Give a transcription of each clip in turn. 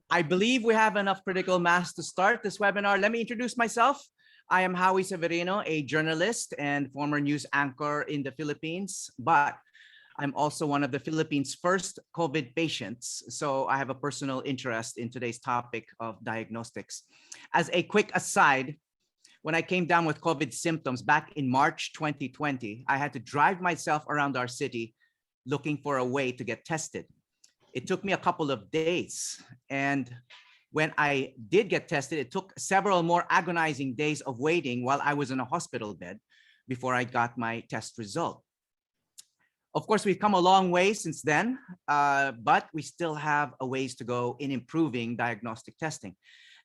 I believe we have enough critical mass to start this webinar. Let me introduce myself. I am Howie Severino, a journalist and former news anchor in the Philippines, but I'm also one of the Philippines' first COVID patients. So I have a personal interest in today's topic of diagnostics. As a quick aside, when I came down with COVID symptoms back in March 2020, I had to drive myself around our city looking for a way to get tested. It took me a couple of days. And when I did get tested, it took several more agonizing days of waiting while I was in a hospital bed before I got my test result. Of course, we've come a long way since then, but we still have a ways to go in improving diagnostic testing,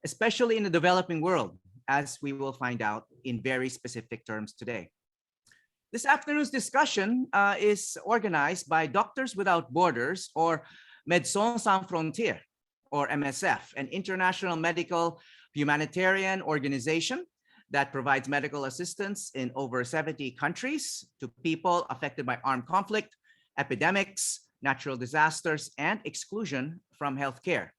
especially in the developing world, as we will find out in very specific terms today. This afternoon's discussion is organized by Doctors Without Borders, or Médecins Sans Frontières, or MSF, an international medical humanitarian organization that provides medical assistance in over 70 countries to people affected by armed conflict, epidemics, natural disasters, and exclusion from healthcare.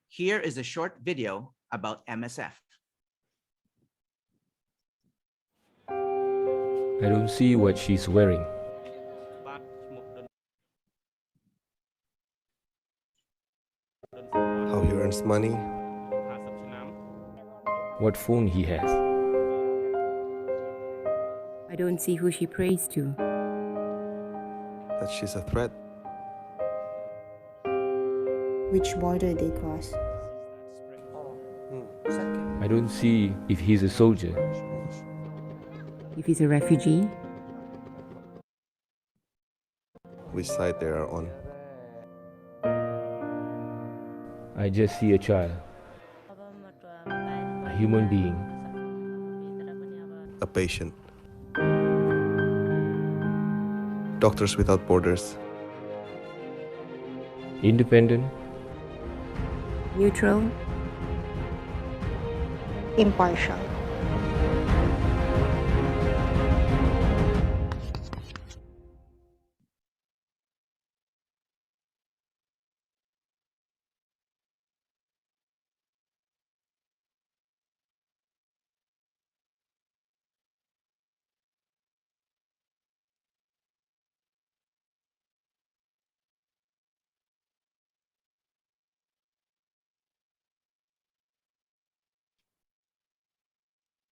Here is a short video about MSF. I don't see what she's wearing. How he earns money, What phone he has. I don't see who she prays to. that she's a threat. Which border they cross. I don't see if he's a soldier. If he's a refugee, Which side they are on. I just see a child, a human being. A patient. Doctors Without Borders. Independent, neutral, Impartial.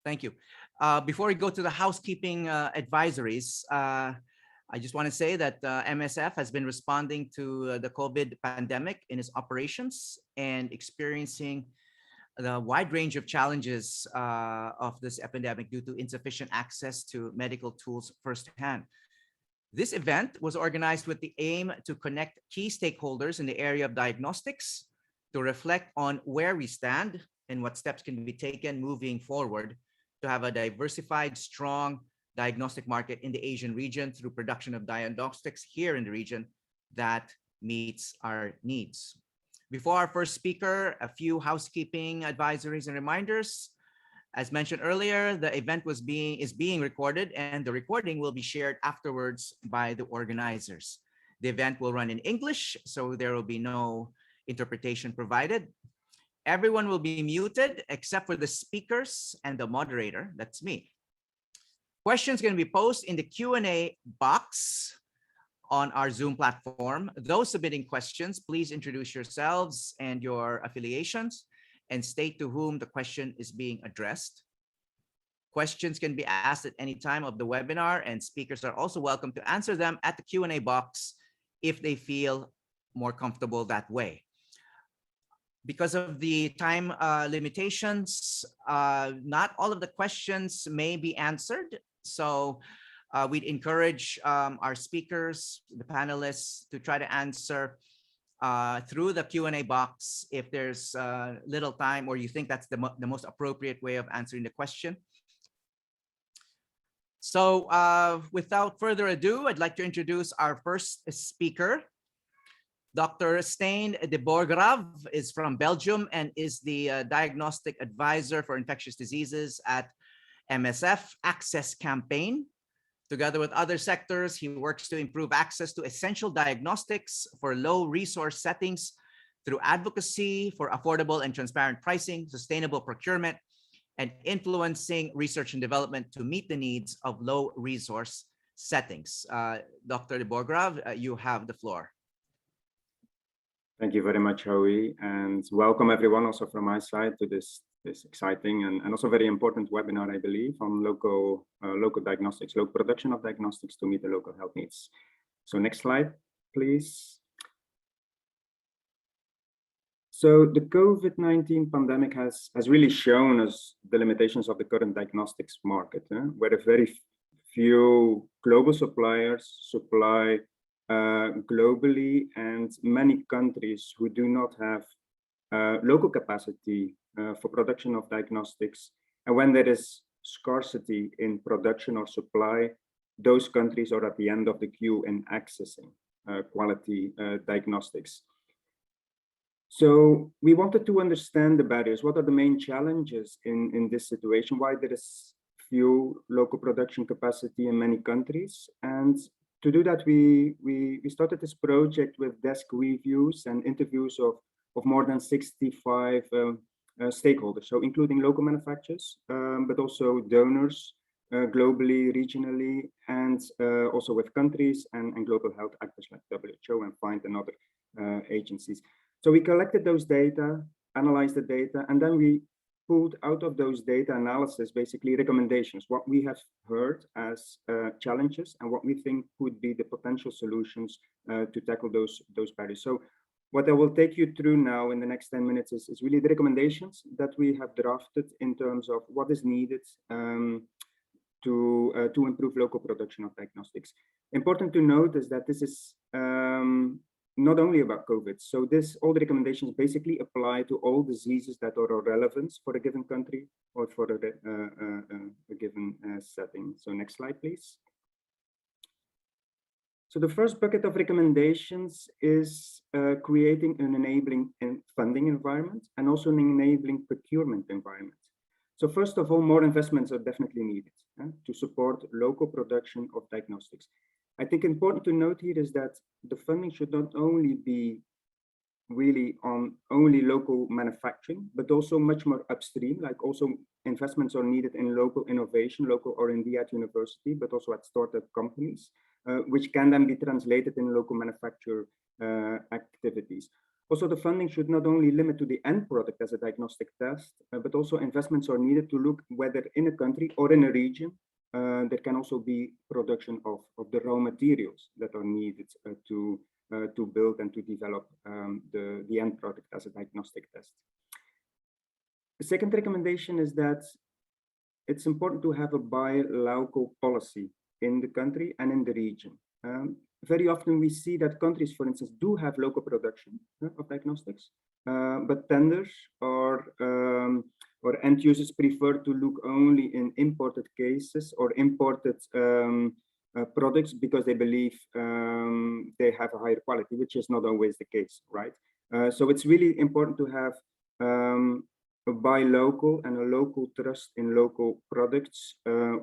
Thank you. Before we go to the housekeeping advisories, I just want to say that MSF has been responding to the COVID pandemic in its operations and experiencing the wide range of challenges of this epidemic due to insufficient access to medical tools firsthand. This event was organized with the aim to connect key stakeholders in the area of diagnostics to reflect on where we stand and what steps can be taken moving forward to have a diversified, strong diagnostic market in the Asian region through production of diagnostics here in the region that meets our needs. Before our first speaker, a few housekeeping advisories and reminders. As mentioned earlier, the event is being recorded, and the recording will be shared afterwards by the organizers. The event will run in English, so there will be no interpretation provided. Everyone will be muted except for the speakers and the moderator, that's me. Questions can be posted in the Q&A box on our Zoom platform. Those submitting questions, please introduce yourselves and your affiliations and state to whom the question is being addressed. Questions can be asked at any time of the webinar, and speakers are also welcome to answer them at the Q&A box if they feel more comfortable that way. Because of the time limitations, not all of the questions may be answered. So we'd encourage our speakers, the panelists, to try to answer through the Q&A box if there's little time or you think that's the most appropriate way of answering the question. So without further ado, I'd like to introduce our first speaker. Dr. Stijn de Borgraaf is from Belgium and is the diagnostic advisor for infectious diseases at MSF Access Campaign. Together with other sectors, he works to improve access to essential diagnostics for low resource settings through advocacy for affordable and transparent pricing, sustainable procurement, and influencing research and development to meet the needs of low resource settings. Dr. de Borgrav, you have the floor. Thank you very much, Howie, and welcome everyone also from my side to this exciting and also very important webinar, I believe, on local diagnostics, local production of diagnostics to meet the local health needs. So next slide, please. So the COVID-19 pandemic has really shown us the limitations of the current diagnostics market, where a very few global suppliers supply globally, and many countries who do not have local capacity for production of diagnostics. And when there is scarcity in production or supply, those countries are at the end of the queue in accessing quality diagnostics. So we wanted to understand the barriers. What are the main challenges in this situation? Why there is few local production capacity in many countries? And to do that, we started this project with desk reviews and interviews of more than 65 stakeholders, so including local manufacturers, but also donors globally, regionally, and also with countries and global health actors like WHO and FIND and other agencies. So we collected those data, analyzed the data, and then we pulled out of those data analysis basically recommendations, what we have heard as challenges and what we think could be the potential solutions to tackle those barriers. So what I will take you through now in the next 10 minutes is really the recommendations that we have drafted in terms of what is needed to improve local production of diagnostics. Important to note is that this is not only about COVID. So all the recommendations basically apply to all diseases that are of relevance for a given country or for a given setting. So next slide, please. So the first bucket of recommendations is creating an enabling funding environment and also an enabling procurement environment. So first of all, more investments are definitely needed to support local production of diagnostics. I think important to note here is that the funding should not only be really on only local manufacturing, but also much more upstream, like also investments are needed in local innovation, local R&D at university, but also at startup companies, which can then be translated in local manufacture activities. Also, the funding should not only limit to the end product as a diagnostic test, but also investments are needed to look whether in a country or in a region, there can also be production of the raw materials that are needed to build and to develop the end product as a diagnostic test. The second recommendation is that it's important to have a buy local policy in the country and in the region. Very often we see that countries, for instance, do have local production of diagnostics, but tenders or end users prefer to look only in imported cases or imported products because they believe they have a higher quality, which is not always the case, right? So it's really important to have a buy local and a local trust in local products,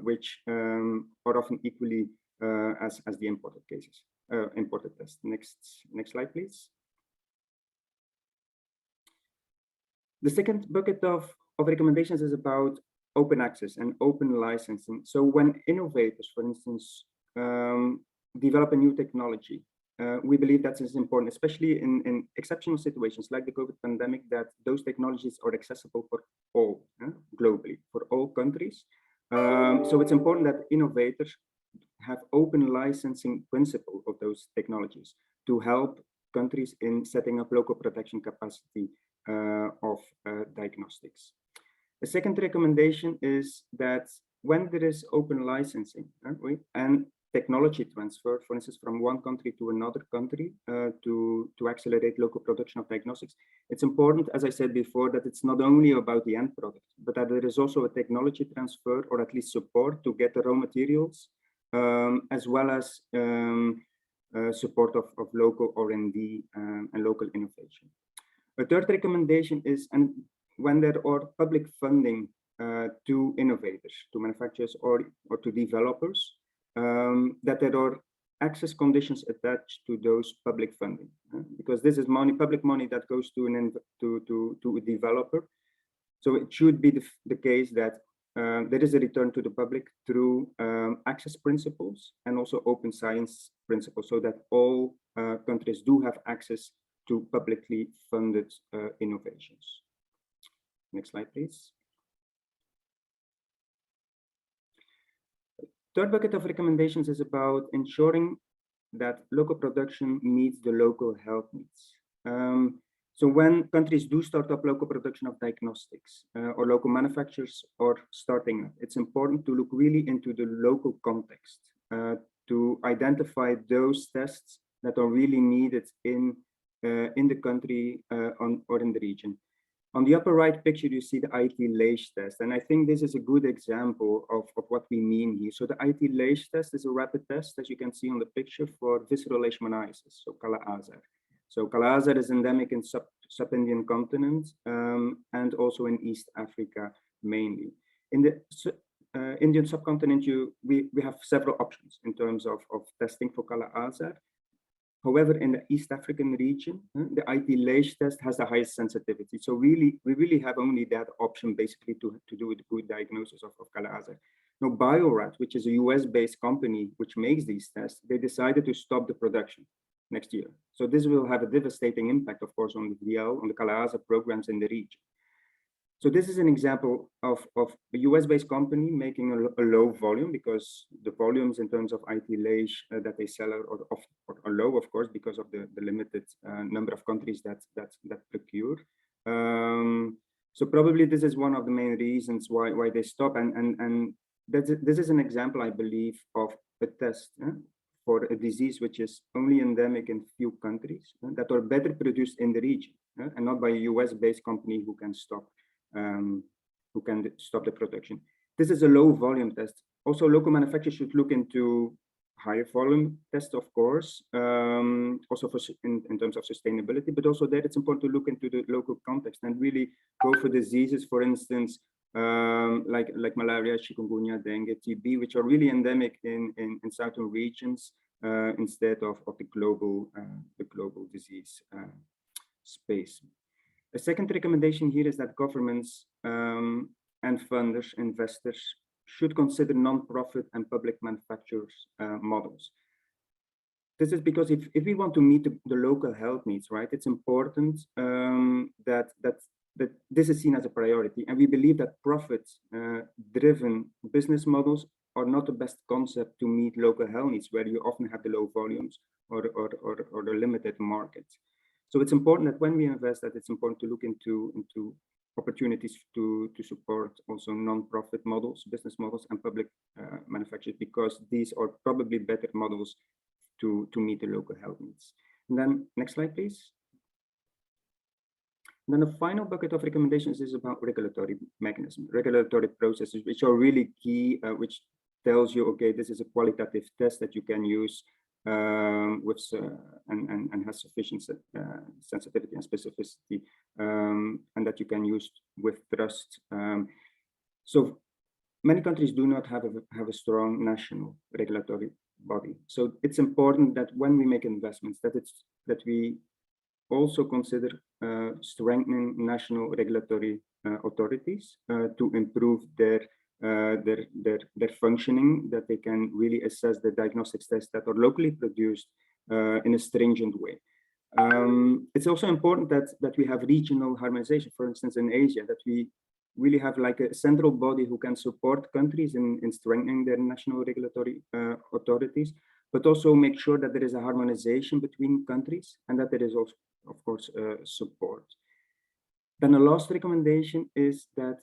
which are often equally as the imported cases, imported tests. Next slide, please. The second bucket of recommendations is about open access and open licensing. So when innovators, for instance, develop a new technology, we believe that is important, especially in exceptional situations like the COVID pandemic, that those technologies are accessible for all, globally, for all countries. So it's important that innovators have open licensing principle of those technologies to help countries in setting up local production capacity of diagnostics. The second recommendation is that when there is open licensing and technology transfer, for instance, from one country to another country to accelerate local production of diagnostics, it's important, as I said before, that it's not only about the end product, but that there is also a technology transfer or at least support to get the raw materials, as well as support of local R&D and local innovation. A third recommendation is, and when there are public funding to innovators, to manufacturers or to developers, that there are access conditions attached to those public funding, because this is money, public money that goes to a developer. So it should be the case that there is a return to the public through access principles and also open science principles, so that all countries do have access to publicly funded innovations. Next slide, please. Third bucket of recommendations is about ensuring that local production meets the local health needs. So when countries do start up local production of diagnostics or local manufacturers or starting up, it's important to look really into the local context to identify those tests that are really needed in the country or in the region. On the upper right picture, you see the IT-LAGE test. And I think this is a good example of what we mean here. So the IT-LAGE test is a rapid test, as you can see on the picture, for visceral leishmaniasis, so Kala-Azar. So Kala-Azar is endemic in sub-Indian continent and also in East Africa mainly. In the Indian subcontinent, we have several options in terms of testing for Kala-Azar. However, in the East African region, the IT-LAGE test has the highest sensitivity. So we really have only that option basically to do a good diagnosis of Kala-Azar. Now, Bio-Rad, which is a US-based company which makes these tests, they decided to stop the production next year. So this will have a devastating impact, of course, on the VL, on the Kala-Azar programs in the region. So this is an example of a US-based company making a low volume, because the volumes in terms of IT-LAGE that they sell are low, of course, because of the limited number of countries that procure. So probably this is one of the main reasons why they stop. And this is an example, I believe, of a test for a disease which is only endemic in few countries that are better produced in the region and not by a US-based company who can stop the production. This is a low volume test. Also, local manufacturers should look into higher volume tests, of course, also for in terms of sustainability, but also there it's important to look into the local context and really go for diseases, for instance, like malaria, chikungunya, dengue, TB, which are really endemic in certain regions instead of the global disease space. A second recommendation here is that governments and funders, investors, should consider non-profit and public manufacturers models. This is because if we want to meet the local health needs, right, it's important that this is seen as a priority. And we believe that profit-driven business models are not the best concept to meet local health needs, where you often have the low volumes or the limited markets. So it's important that when we invest, that it's important to look into opportunities to support also non-profit models, business models, and public manufacturers, because these are probably better models to meet the local health needs. And then next slide, please. And then the final bucket of recommendations is about regulatory mechanisms, regulatory processes, which are really key, which tells you, okay, this is a qualitative test that you can use and has sufficient sensitivity and specificity, and that you can use with trust. So many countries do not have a strong national regulatory body. So it's important that when we make investments, that we also consider strengthening national regulatory authorities to improve their functioning, that they can really assess the diagnostics tests that are locally produced in a stringent way. It's also important that we have regional harmonization, for instance, in Asia, that we really have like a central body who can support countries in strengthening their national regulatory authorities, but also make sure that there is a harmonization between countries and that there is also, of course, support. Then the last recommendation is that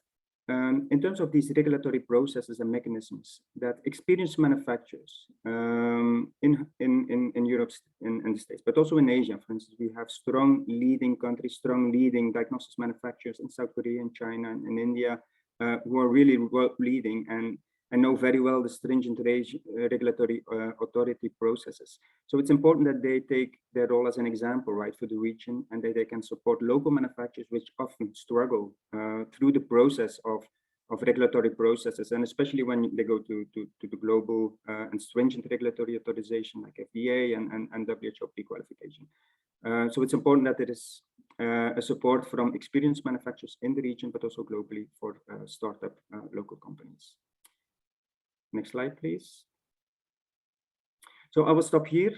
in terms of these regulatory processes and mechanisms, that experienced manufacturers in Europe, in the States, but also in Asia, for instance, we have strong leading countries, strong leading diagnostics manufacturers in South Korea and China and India, who are really leading and know very well the stringent regulatory authority processes. So it's important that they take their role as an example, right, for the region, and that they can support local manufacturers, which often struggle through the process of regulatory processes, and especially when they go to the global and stringent regulatory authorization like FDA and WHO pre-qualification. So it's important that there is a support from experienced manufacturers in the region, but also globally for startup local companies. Next slide, please. So I will stop here.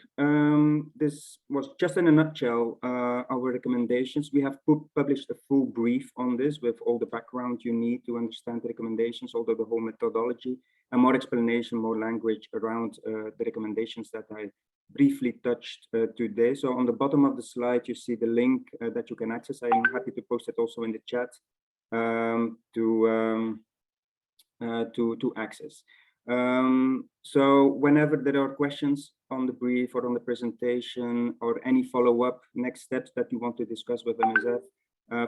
This was just in a nutshell our recommendations. We have published a full brief on this with all the background you need to understand the recommendations, although the whole methodology and more explanation, more language around the recommendations that I briefly touched today. So on the bottom of the slide, you see the link that you can access. I'm happy to post it also in the chat to access. So whenever there are questions on the brief or on the presentation or any follow-up next steps that you want to discuss with MSF,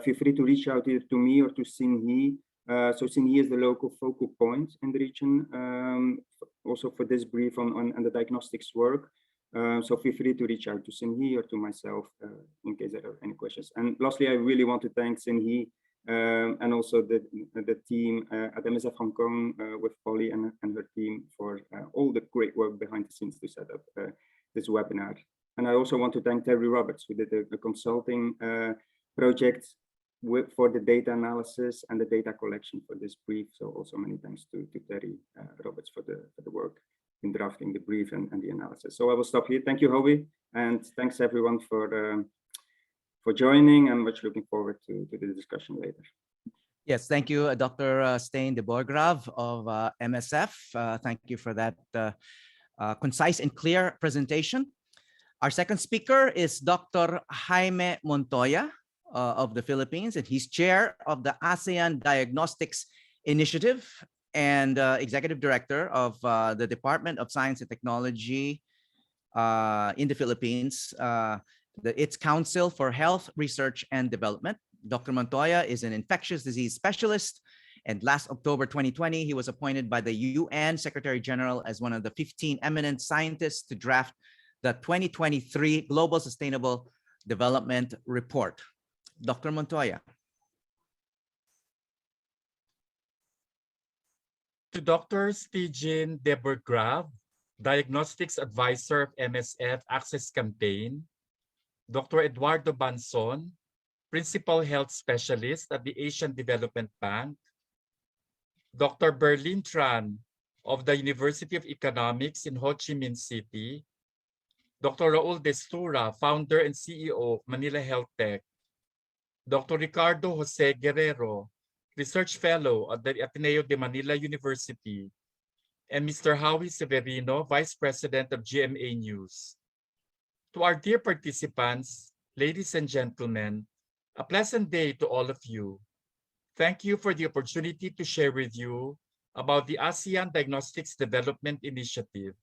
feel free to reach out either to me or to Sinhi. So Sinhi is the local focal point in the region, also for this brief on the diagnostics work. So feel free to reach out to Sinhi or to myself in case there are any questions. And lastly, I really want to thank Sinhi and also the team at MSF Hong Kong with Polly and her team for all the great work behind the scenes to set up this webinar. And I also want to thank Terry Roberts, who did the consulting project for the data analysis and the data collection for this brief. So also many thanks to Terry Roberts for the work in drafting the brief and the analysis. So I will stop here. Thank you, Howie, and thanks everyone for joining. I'm much looking forward to the discussion later. Yes, thank you, Dr. Stijn de Borgraaf of MSF. Thank you for that concise and clear presentation. Our second speaker is Dr. Jaime Montoya of the Philippines, and he's chair of the ASEAN Diagnostics Initiative and executive director of the Department of Science and Technology in the Philippines, its Council for Health Research and Development. Dr. Montoya is an infectious disease specialist, and last October 2020, he was appointed by the UN Secretary General as one of the 15 eminent scientists to draft the 2023 Global Sustainable Development Report. Dr. Montoya. To Dr. Stijn de Borgraaf, Diagnostics Advisor of MSF Access Campaign, Dr. Eduardo Banson, Principal Health Specialist at the Asian Development Bank, Dr. Berlin Tran of the University of Economics in Ho Chi Minh City, Dr. Raul Destura, Founder and CEO of Manila Health Tech, Dr. Ricardo Jose Guerrero, Research Fellow at the Ateneo de Manila University, and Mr. Howie Severino, Vice President of GMA News. To our dear participants, ladies and gentlemen, a pleasant day to all of you. Thank you for the opportunity to share with you about the ASEAN Diagnostics Development Initiative.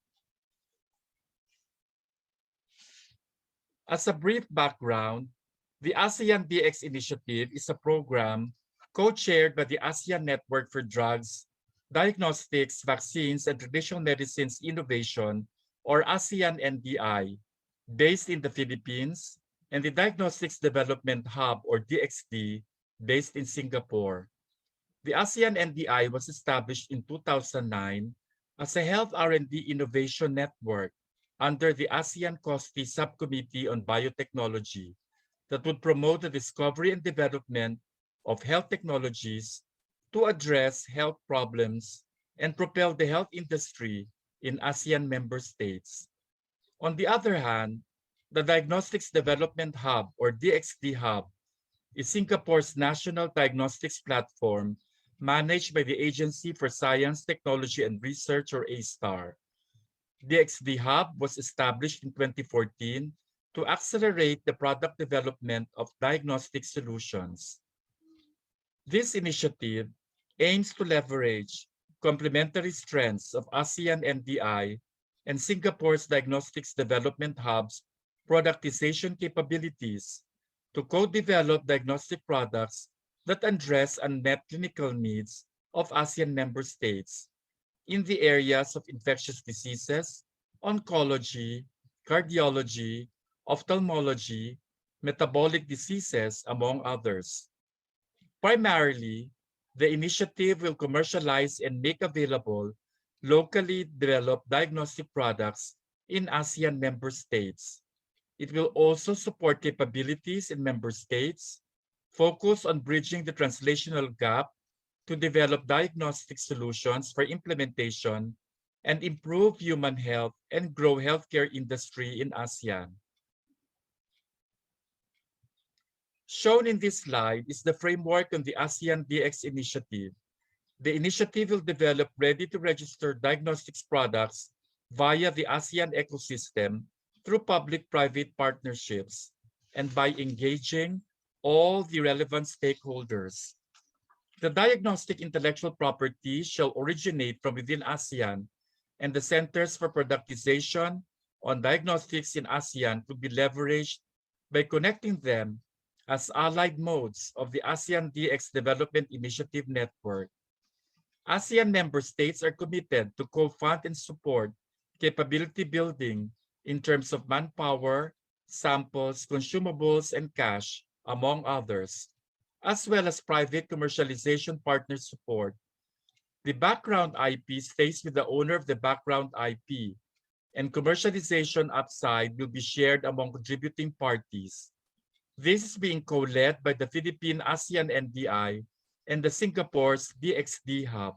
As a brief background, the ASEAN DX Initiative is a program co-chaired by the ASEAN Network for Drugs, Diagnostics, Vaccines, and Traditional Medicines Innovation, or ASEAN NDI, based in the Philippines, and the Diagnostics Development Hub, or DXD, based in Singapore. The ASEAN NDI was established in 2009 as a health R&D innovation network under the ASEAN COSTI Subcommittee on Biotechnology that would promote the discovery and development of health technologies to address health problems and propel the health industry in ASEAN member states. On the other hand, the Diagnostics Development Hub, or DXD Hub, is Singapore's national diagnostics platform managed by the Agency for Science, Technology and Research, or A*STAR. DXD Hub was established in 2014 to accelerate the product development of diagnostic solutions. This initiative aims to leverage complementary strengths of ASEAN NDI and Singapore's Diagnostics Development Hub's productization capabilities to co-develop diagnostic products that address unmet clinical needs of ASEAN member states in the areas of infectious diseases, oncology, cardiology, ophthalmology, metabolic diseases, among others. Primarily, The initiative will commercialize and make available locally developed diagnostic products in ASEAN member states. It will also support capabilities in member states, focus on bridging the translational gap to develop diagnostic solutions for implementation, and improve human health and grow healthcare industry in ASEAN. Shown in this slide is the framework on the ASEAN DX initiative. The initiative will develop ready-to-register diagnostics products via the ASEAN ecosystem through public-private partnerships and by engaging all the relevant stakeholders. The diagnostic intellectual property shall originate from within ASEAN, and the Centers for Productization on Diagnostics in ASEAN could be leveraged by connecting them as allied modes of the ASEAN DX Development Initiative Network. ASEAN member states are committed to co-fund and support capability building in terms of manpower, samples, consumables, and cash, among others, as well as private commercialization partner support. The background IP stays with the owner of the background IP, and commercialization upside will be shared among contributing parties. This is being co-led by the Philippine ASEAN NDI and the Singapore's DXD Hub.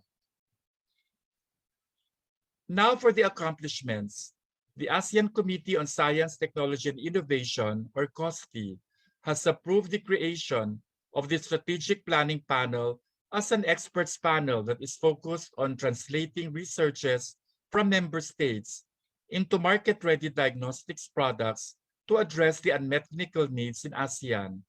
Now for the accomplishments. The ASEAN Committee on Science, Technology, and Innovation, or COSTI, has approved the creation of the Strategic Planning Panel as an experts panel that is focused on translating researches from member states into market-ready diagnostics products to address the unmet clinical needs in ASEAN.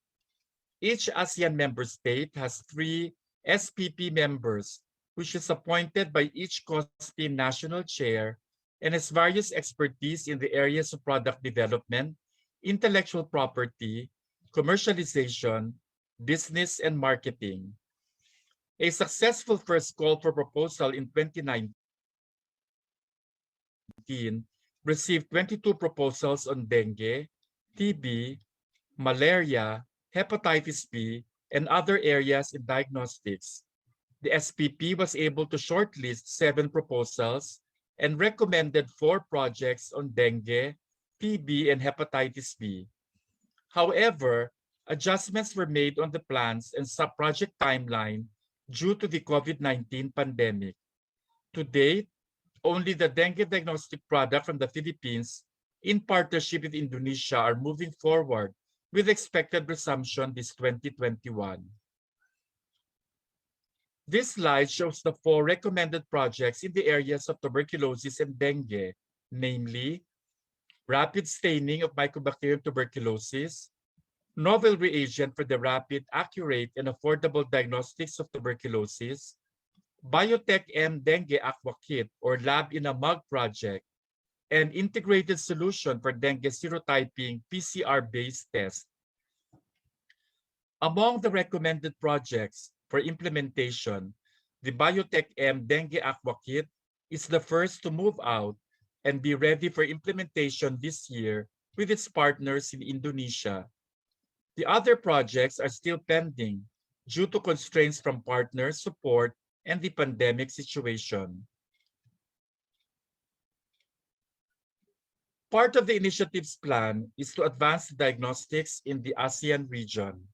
Each ASEAN member state has 3 SPP members, which is appointed by each COSTI national chair and has various expertise in the areas of product development, intellectual property, commercialization, business, and marketing. A successful first call for proposal in 2019 received 22 proposals on dengue, TB, malaria, hepatitis B, and other areas in diagnostics. The SPP was able to shortlist 7 proposals and recommended 4 projects on dengue, TB, and hepatitis B. However, adjustments were made on the plans and sub-project timeline due to the COVID-19 pandemic. To date, only the dengue diagnostic product from the Philippines in partnership with Indonesia are moving forward with expected resumption this 2021. This slide shows the 4 recommended projects in the areas of tuberculosis and dengue, namely rapid staining of Mycobacterium tuberculosis, novel reagent for the rapid, accurate, and affordable diagnostics of tuberculosis, Biotech M Dengue Aqua Kit or Lab in a Mug project, and integrated solution for dengue serotyping PCR-based test. Among the recommended projects for implementation, the Biotech M Dengue Aqua Kit is the first to move out and be ready for implementation this year with its partners in Indonesia. The other projects are still pending due to constraints from partner support and the pandemic situation. Part of the initiative's plan is to advance diagnostics in the ASEAN region.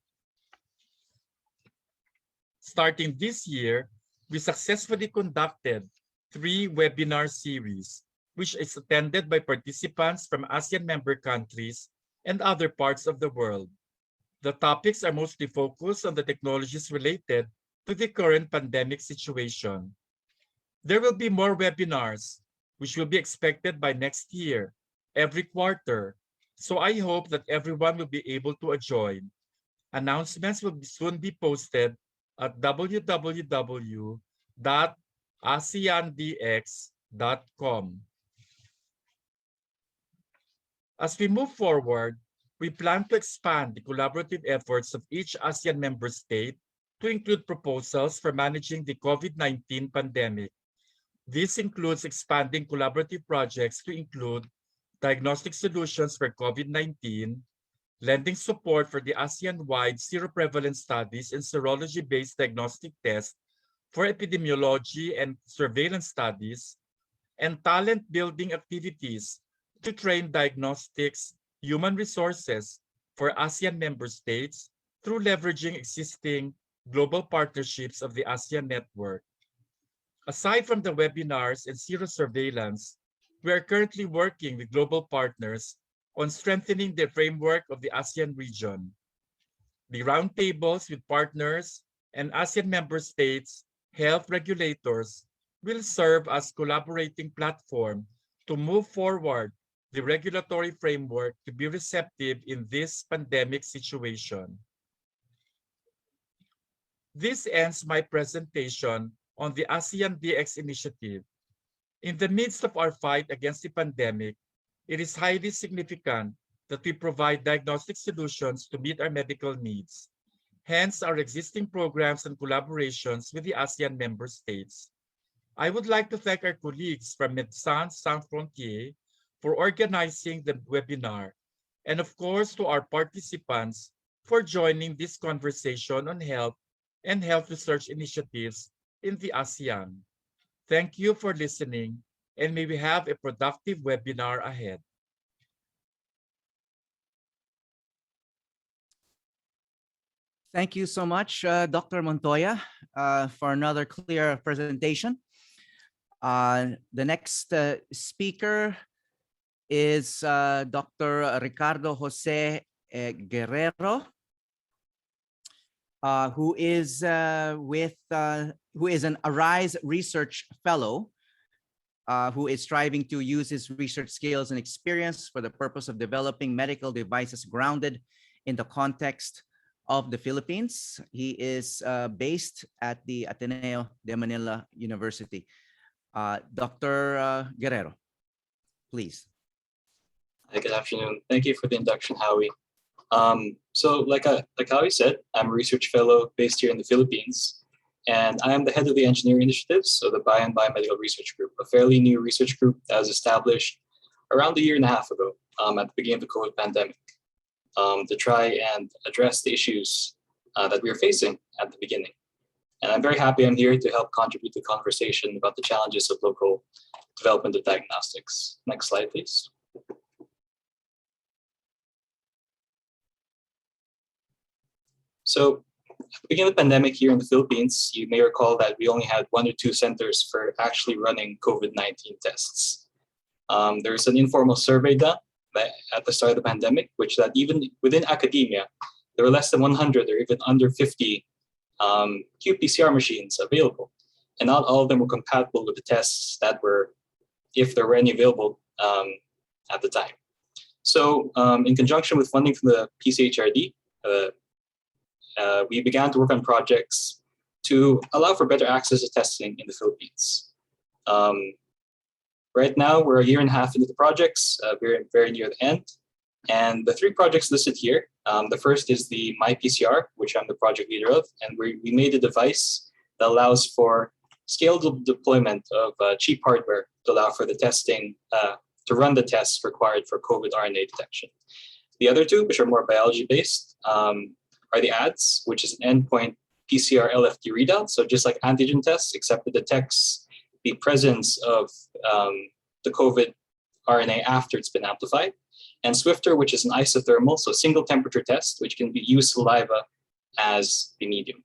Starting this year, we successfully conducted 3 webinar series, which is attended by participants from ASEAN member countries and other parts of the world. The topics are mostly focused on the technologies related to the current pandemic situation. There will be more webinars, which will be expected by next year, every quarter, so I hope that everyone will be able to join. Announcements will soon be posted at www.aseandx.com. As we move forward, we plan to expand the collaborative efforts of each ASEAN member state to include proposals for managing the COVID-19 pandemic. This includes expanding collaborative projects to include diagnostic solutions for COVID-19, lending support for the ASEAN-wide seroprevalence studies and serology-based diagnostic tests for epidemiology and surveillance studies, and talent building activities to train diagnostics human resources for ASEAN member states through leveraging existing global partnerships of the ASEAN network. Aside from the webinars and serosurveillance, we are currently working with global partners on strengthening the framework of the ASEAN region. The roundtables with partners and ASEAN member states, health regulators will serve as collaborating platform to move forward the regulatory framework to be receptive in this pandemic situation. This ends my presentation on the ASEAN DX initiative. In the midst of our fight against the pandemic, it is highly significant that we provide diagnostic solutions to meet our medical needs. Hence, our existing programs and collaborations with the ASEAN member states. I would like to thank our colleagues from Médecins Sans Frontières for organizing the webinar, and of course to our participants for joining this conversation on health and health research initiatives in the ASEAN. Thank you for listening, and may we have a productive webinar ahead. Thank you so much, Dr. Montoya, for another clear presentation. The next speaker is Dr. Ricardo Jose Guerrero, who is an ARISE Research Fellow, who is striving to use his research skills and experience for the purpose of developing medical devices grounded in the context of the Philippines. He is based at the Ateneo de Manila University. Dr. Guerrero, please. Hi, good afternoon. Thank you for the introduction, Howie. So like Howie said, I'm a research fellow based here in the Philippines, and I am the head of the engineering initiatives, so the Biomedical Research Group, a fairly new research group that was established around a year and a half ago at the beginning of the COVID pandemic to try and address the issues that we were facing at the beginning. And I'm very happy I'm here to help contribute to the conversation about the challenges of local development of diagnostics. Next slide, please. So at the beginning of the pandemic here in the Philippines, you may recall that we only had 1 or 2 centers for actually running COVID-19 tests. There's an informal survey done at the start of the pandemic, which that even within academia, there were less than 100 or even under 50 qPCR machines available. And not all of them were compatible with the tests that were, if there were any available at the time. So in conjunction with funding from the PCHRD, we began to work on projects to allow for better access to testing in the Philippines. Right now, we're a year and a half into the projects, very near the end. And the 3 projects listed here, the first is the MyPCR, which I'm the project leader of. And we made a device that allows for scalable deployment of cheap hardware to allow for the testing, to run the tests required for COVID RNA detection. The other 2, which are more biology-based, are the ADS, which is an endpoint PCR LFT readout. So just like antigen tests, except it detects the presence of the COVID RNA after it's been amplified. And Swifter, which is an isothermal, so single temperature test, which can be use saliva as the medium.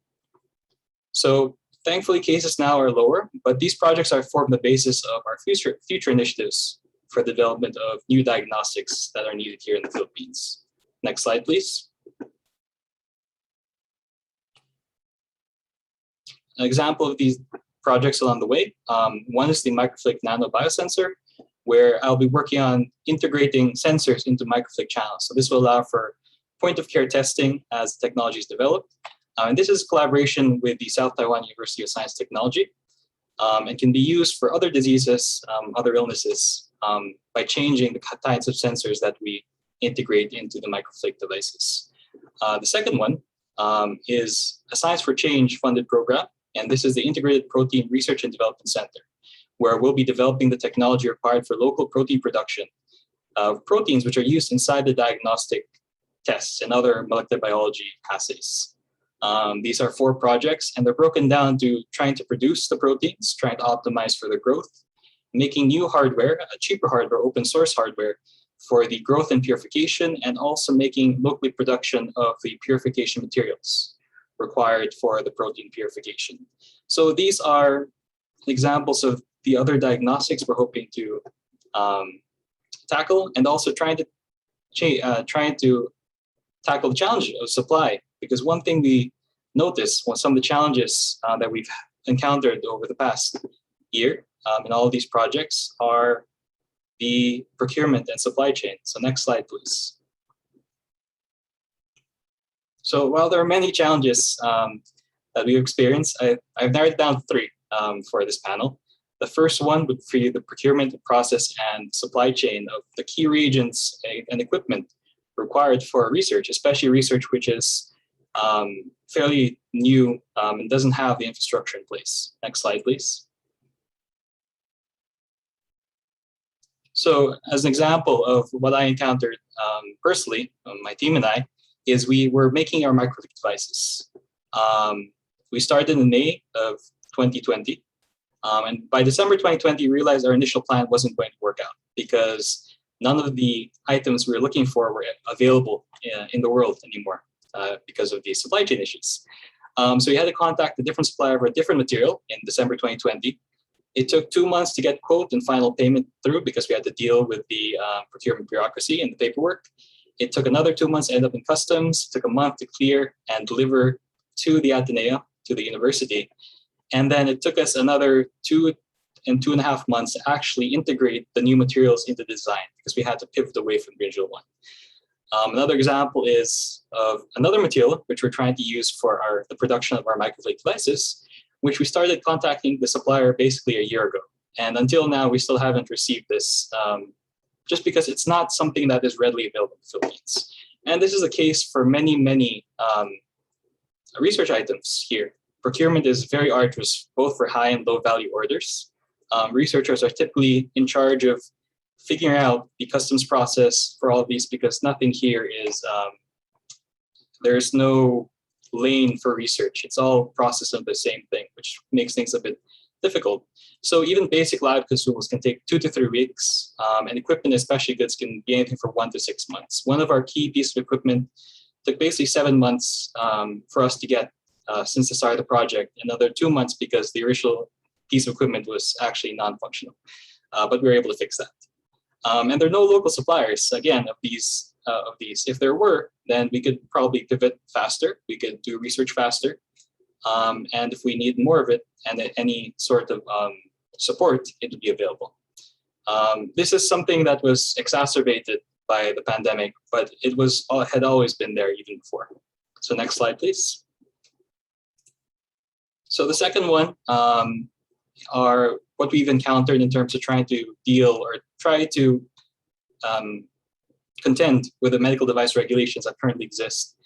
So thankfully, cases now are lower, but these projects are form the basis of our future initiatives for the development of new diagnostics that are needed here in the Philippines. Next slide, please. An example of these projects along the way, one is the microflake nano biosensor, where I'll be working on integrating sensors into microflake channels. So this will allow for point-of-care testing as the technology is developed. And this is a collaboration with the South Taiwan University of Science and Technology, and can be used for other diseases, other illnesses, by changing the types of sensors that we integrate into the microflake devices. The second one is a Science for Change funded program, and this is the Integrated Protein Research and Development Center, where we'll be developing the technology required for local protein production of proteins which are used inside the diagnostic tests and other molecular biology assays. These are 4 projects, and they're broken down to trying to produce the proteins, trying to optimize for their growth, making new hardware, cheaper hardware, open source hardware for the growth and purification, and also making locally production of the purification materials required for the protein purification. So these are examples of the other diagnostics we're hoping to tackle, and also trying to tackle the challenge of supply. Because one thing we noticed, some of the challenges that we've encountered over the past year in all of these projects are the procurement and supply chain. So next slide, please. So while there are many challenges that we've experienced, I've narrowed down 3 for this panel. The first one would be the procurement process and supply chain of the key reagents and equipment required for research, especially research which is fairly new and doesn't have the infrastructure in place. Next slide, please. So as an example of what I encountered personally, my team and I, is we were making our microfluidic devices. We started in May of 2020. And by December 2020, we realized our initial plan wasn't going to work out because none of the items we were looking for were available in the world anymore because of the supply chain issues. So we had to contact a different supplier for a different material in December 2020. It took 2 months to get quote and final payment through because we had to deal with the procurement bureaucracy and the paperwork. It took another 2 months to end up in customs, took a month to clear and deliver to the Ateneo, to the university. And then it took us another 2 and 2.5 months to actually integrate the new materials into design because we had to pivot away from the original one. Another example is of another material which we're trying to use for the production of our microfluidic devices, which we started contacting the supplier basically a year ago. And until now, we still haven't received this just because it's not something that is readily available in the Philippines. And this is a case for many, many research items here. Procurement is very arduous, both for high and low value orders. Researchers are typically in charge of figuring out the customs process for all of these because nothing here is, there's no lane for research. It's all process of the same thing, which makes things a bit difficult. So even basic lab consumables can take 2 to 3 weeks, and equipment, especially goods, can be anything from 1 to 6 months. One of our key pieces of equipment took basically 7 months for us to get since the start of the project, another 2 months because the original piece of equipment was actually non-functional, but we were able to fix that. And there are no local suppliers, again, of these. If there were, then we could probably pivot faster. We could do research faster. And if we need more of it and any sort of support, it would be available. This is something that was exacerbated by the pandemic, but it had always been there even before. So next slide, please. So the second one are what we've encountered in terms of trying to deal or try to contend with the medical device regulations that currently exist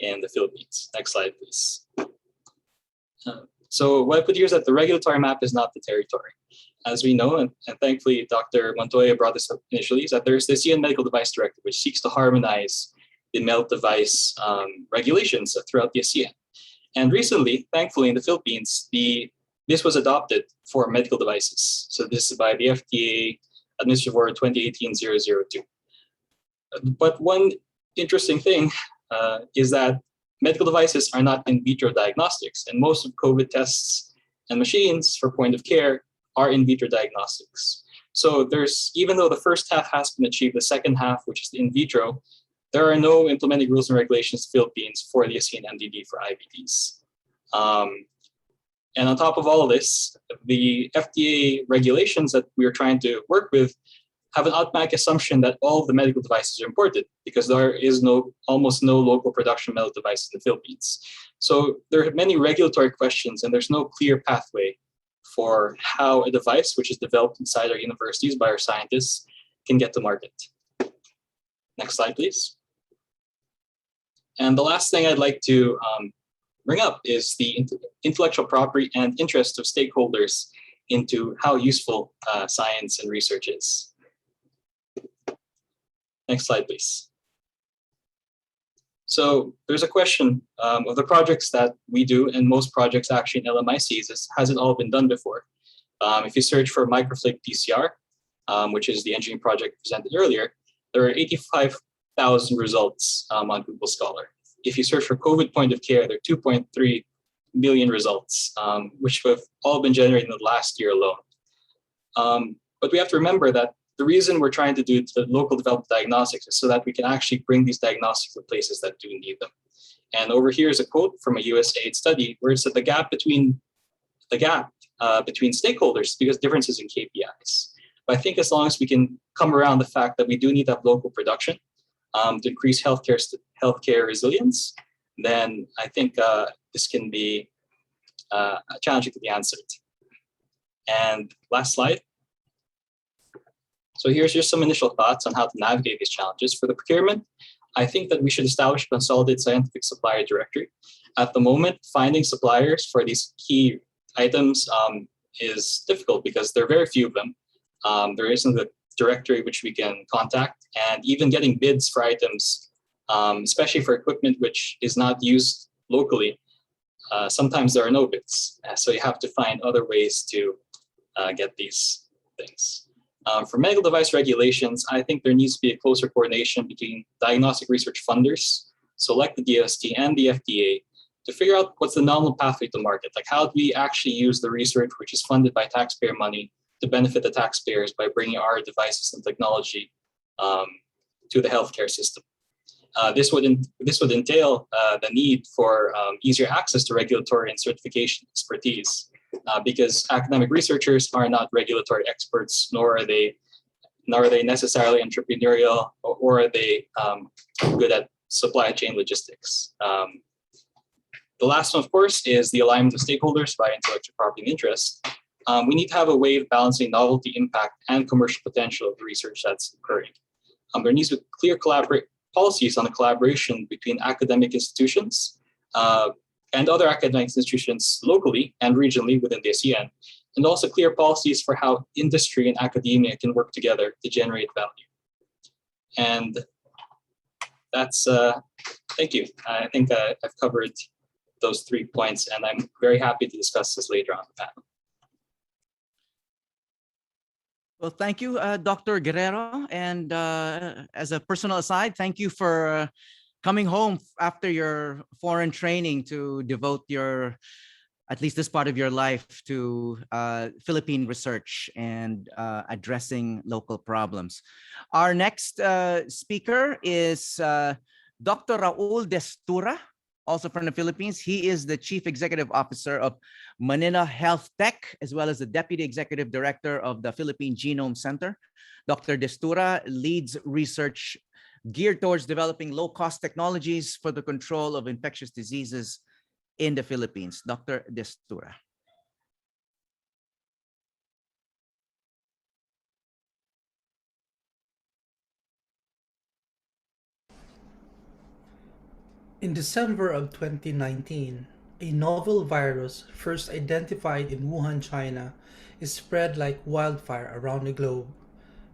in the Philippines. Next slide, please. So what I put here is that the regulatory map is not the territory. As we know, and thankfully Dr. Montoya brought this up initially, is that there's the ASEAN Medical Device Directive, which seeks to harmonize the medical device regulations throughout the ASEAN. And recently, thankfully in the Philippines, this was adopted for medical devices. So this is by the FDA Administrative Order 2018-002. But one interesting thing is that medical devices are not in vitro diagnostics, and most of COVID tests and machines for point of care are in vitro diagnostics. So even though the first half has been achieved, the second half, which is the in vitro, there are no implementing rules and regulations in the Philippines for the ASEAN MDD for IVDs. And on top of all of this, the FDA regulations that we are trying to work with have an automatic assumption that all of the medical devices are imported because there is almost no local production of medical devices in the Philippines. So there are many regulatory questions and there's no clear pathway for how a device which is developed inside our universities by our scientists can get to market. Next slide, please. And the last thing I'd like to bring up is the intellectual property and interest of stakeholders into how useful science and research is. Next slide, please. So there's a question of the projects that we do, and most projects actually in LMICs is, has it all been done before? If you search for microflake PCR, which is the engineering project presented earlier, there are 85,000 results on Google Scholar. If you search for COVID point of care, there are 2.3 million results, which have all been generated in the last year alone. But we have to remember that the reason we're trying to do the local development diagnostics is so that we can actually bring these diagnostics to places that do need them. And over here is a quote from a USAID study where it said the gap between stakeholders because differences in KPIs. But I think as long as we can come around the fact that we do need to have local production to increase healthcare resilience, then I think this can be a challenge that can be answered. And last slide. So here's just some initial thoughts on how to navigate these challenges. For the procurement, I think that we should establish a consolidated scientific supplier directory. At the moment, finding suppliers for these key items is difficult because there are very few of them. There isn't a directory which we can contact, and even getting bids for items, especially for equipment which is not used locally, sometimes there are no bids. So you have to find other ways to get these things. For medical device regulations, I think there needs to be a closer coordination between diagnostic research funders, so like the DOST and the FDA, to figure out what's the nominal pathway to market. Like how do we actually use the research which is funded by taxpayer money to benefit the taxpayers by bringing our devices and technology to the healthcare system. This would entail the need for easier access to regulatory and certification expertise. Because academic researchers are not regulatory experts, nor are they necessarily entrepreneurial, or are they good at supply chain logistics. The last one, of course, is the alignment of stakeholders by intellectual property and interest. We need to have a way of balancing novelty, impact, and commercial potential of the research that's occurring. There needs to be clear policies on the collaboration between academic institutions and other academic institutions locally and regionally within the ASEAN, and also clear policies for how industry and academia can work together to generate value. And that's, thank you. I think I've covered those 3 points, and I'm very happy to discuss this later on the panel. Well, thank you, Dr. Guerrero. And as a personal aside, thank you for coming home after your foreign training to devote at least this part of your life to Philippine research and addressing local problems. Our next speaker is Dr. Raul Destura, also from the Philippines. He is the Chief Executive Officer of Manila Health Tech, as well as the Deputy Executive Director of the Philippine Genome Center. Dr. Destura leads research geared towards developing low-cost technologies for the control of infectious diseases in the Philippines. Dr. Destura. In December of 2019, a novel virus first identified in Wuhan, China, is spread like wildfire around the globe.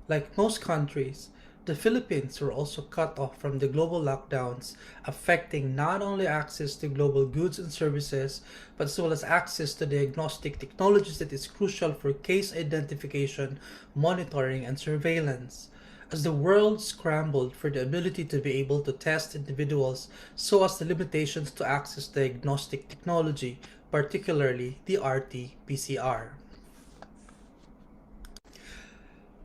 Like most countries, the Philippines were also cut off from the global lockdowns, affecting not only access to global goods and services, but as well as access to diagnostic technologies that is crucial for case identification, monitoring, and surveillance. As the world scrambled for the ability to be able to test individuals, so as the limitations to access diagnostic technology, particularly the RT-PCR.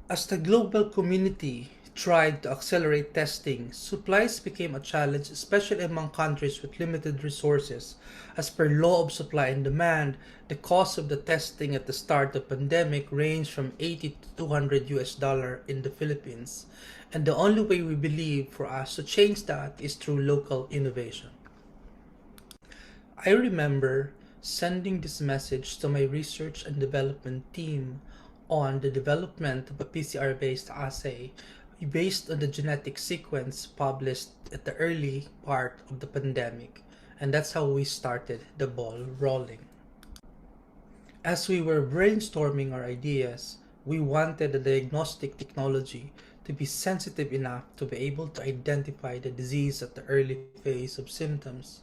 As the global community tried to accelerate testing, supplies became a challenge, especially among countries with limited resources. As per law of supply and demand, the cost of the testing at the start of the pandemic ranged from $80 to $200 in the Philippines. And the only way we believe for us to change that is through local innovation. I remember sending this message to my research and development team on the development of a PCR-based assay based on the genetic sequence published at the early part of the pandemic, and that's how we started the ball rolling. As we were brainstorming our ideas, we wanted a diagnostic technology to be sensitive enough to be able to identify the disease at the early phase of symptoms.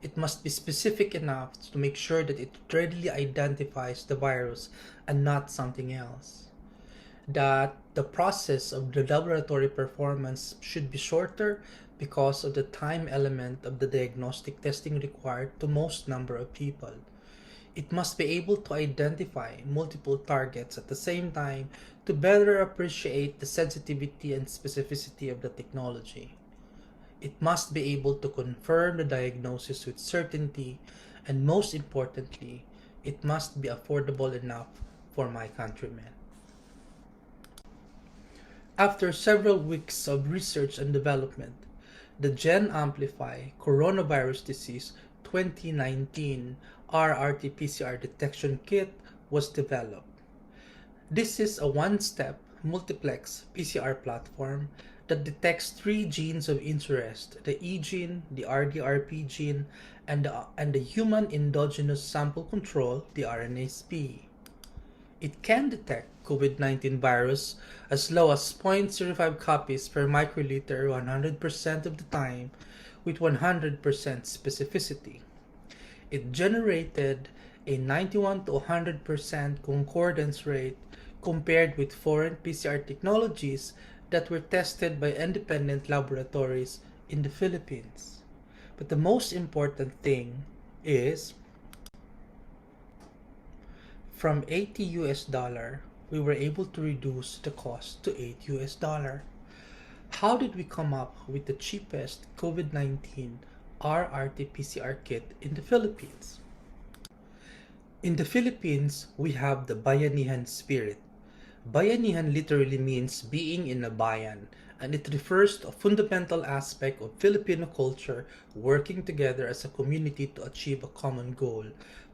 It must be specific enough to make sure that it readily identifies the virus and not something else. That the process of the laboratory performance should be shorter because of the time element of the diagnostic testing required to most number of people. It must be able to identify multiple targets at the same time to better appreciate the sensitivity and specificity of the technology. It must be able to confirm the diagnosis with certainty, and most importantly, it must be affordable enough for my countrymen. After several weeks of research and development, the Gen Amplify Coronavirus Disease 2019 RRT-PCR detection kit was developed. This is a one-step multiplex PCR platform that detects three genes of interest: the E gene, the RDRP gene, and the human endogenous sample control, the RNAsP. It can detect COVID-19 virus as low as 0.05 copies per microliter 100% of the time with 100% specificity. It generated a 91 to 100% concordance rate compared with foreign PCR technologies that were tested by independent laboratories in the Philippines. But the most important thing is, from 80 US dollar, we were able to reduce the cost to 8 US dollar. How did we come up with the cheapest COVID-19 RRT-PCR kit in the Philippines? In the Philippines, we have the Bayanihan spirit. Bayanihan literally means being in a bayan, and it refers to a fundamental aspect of Filipino culture working together as a community to achieve a common goal.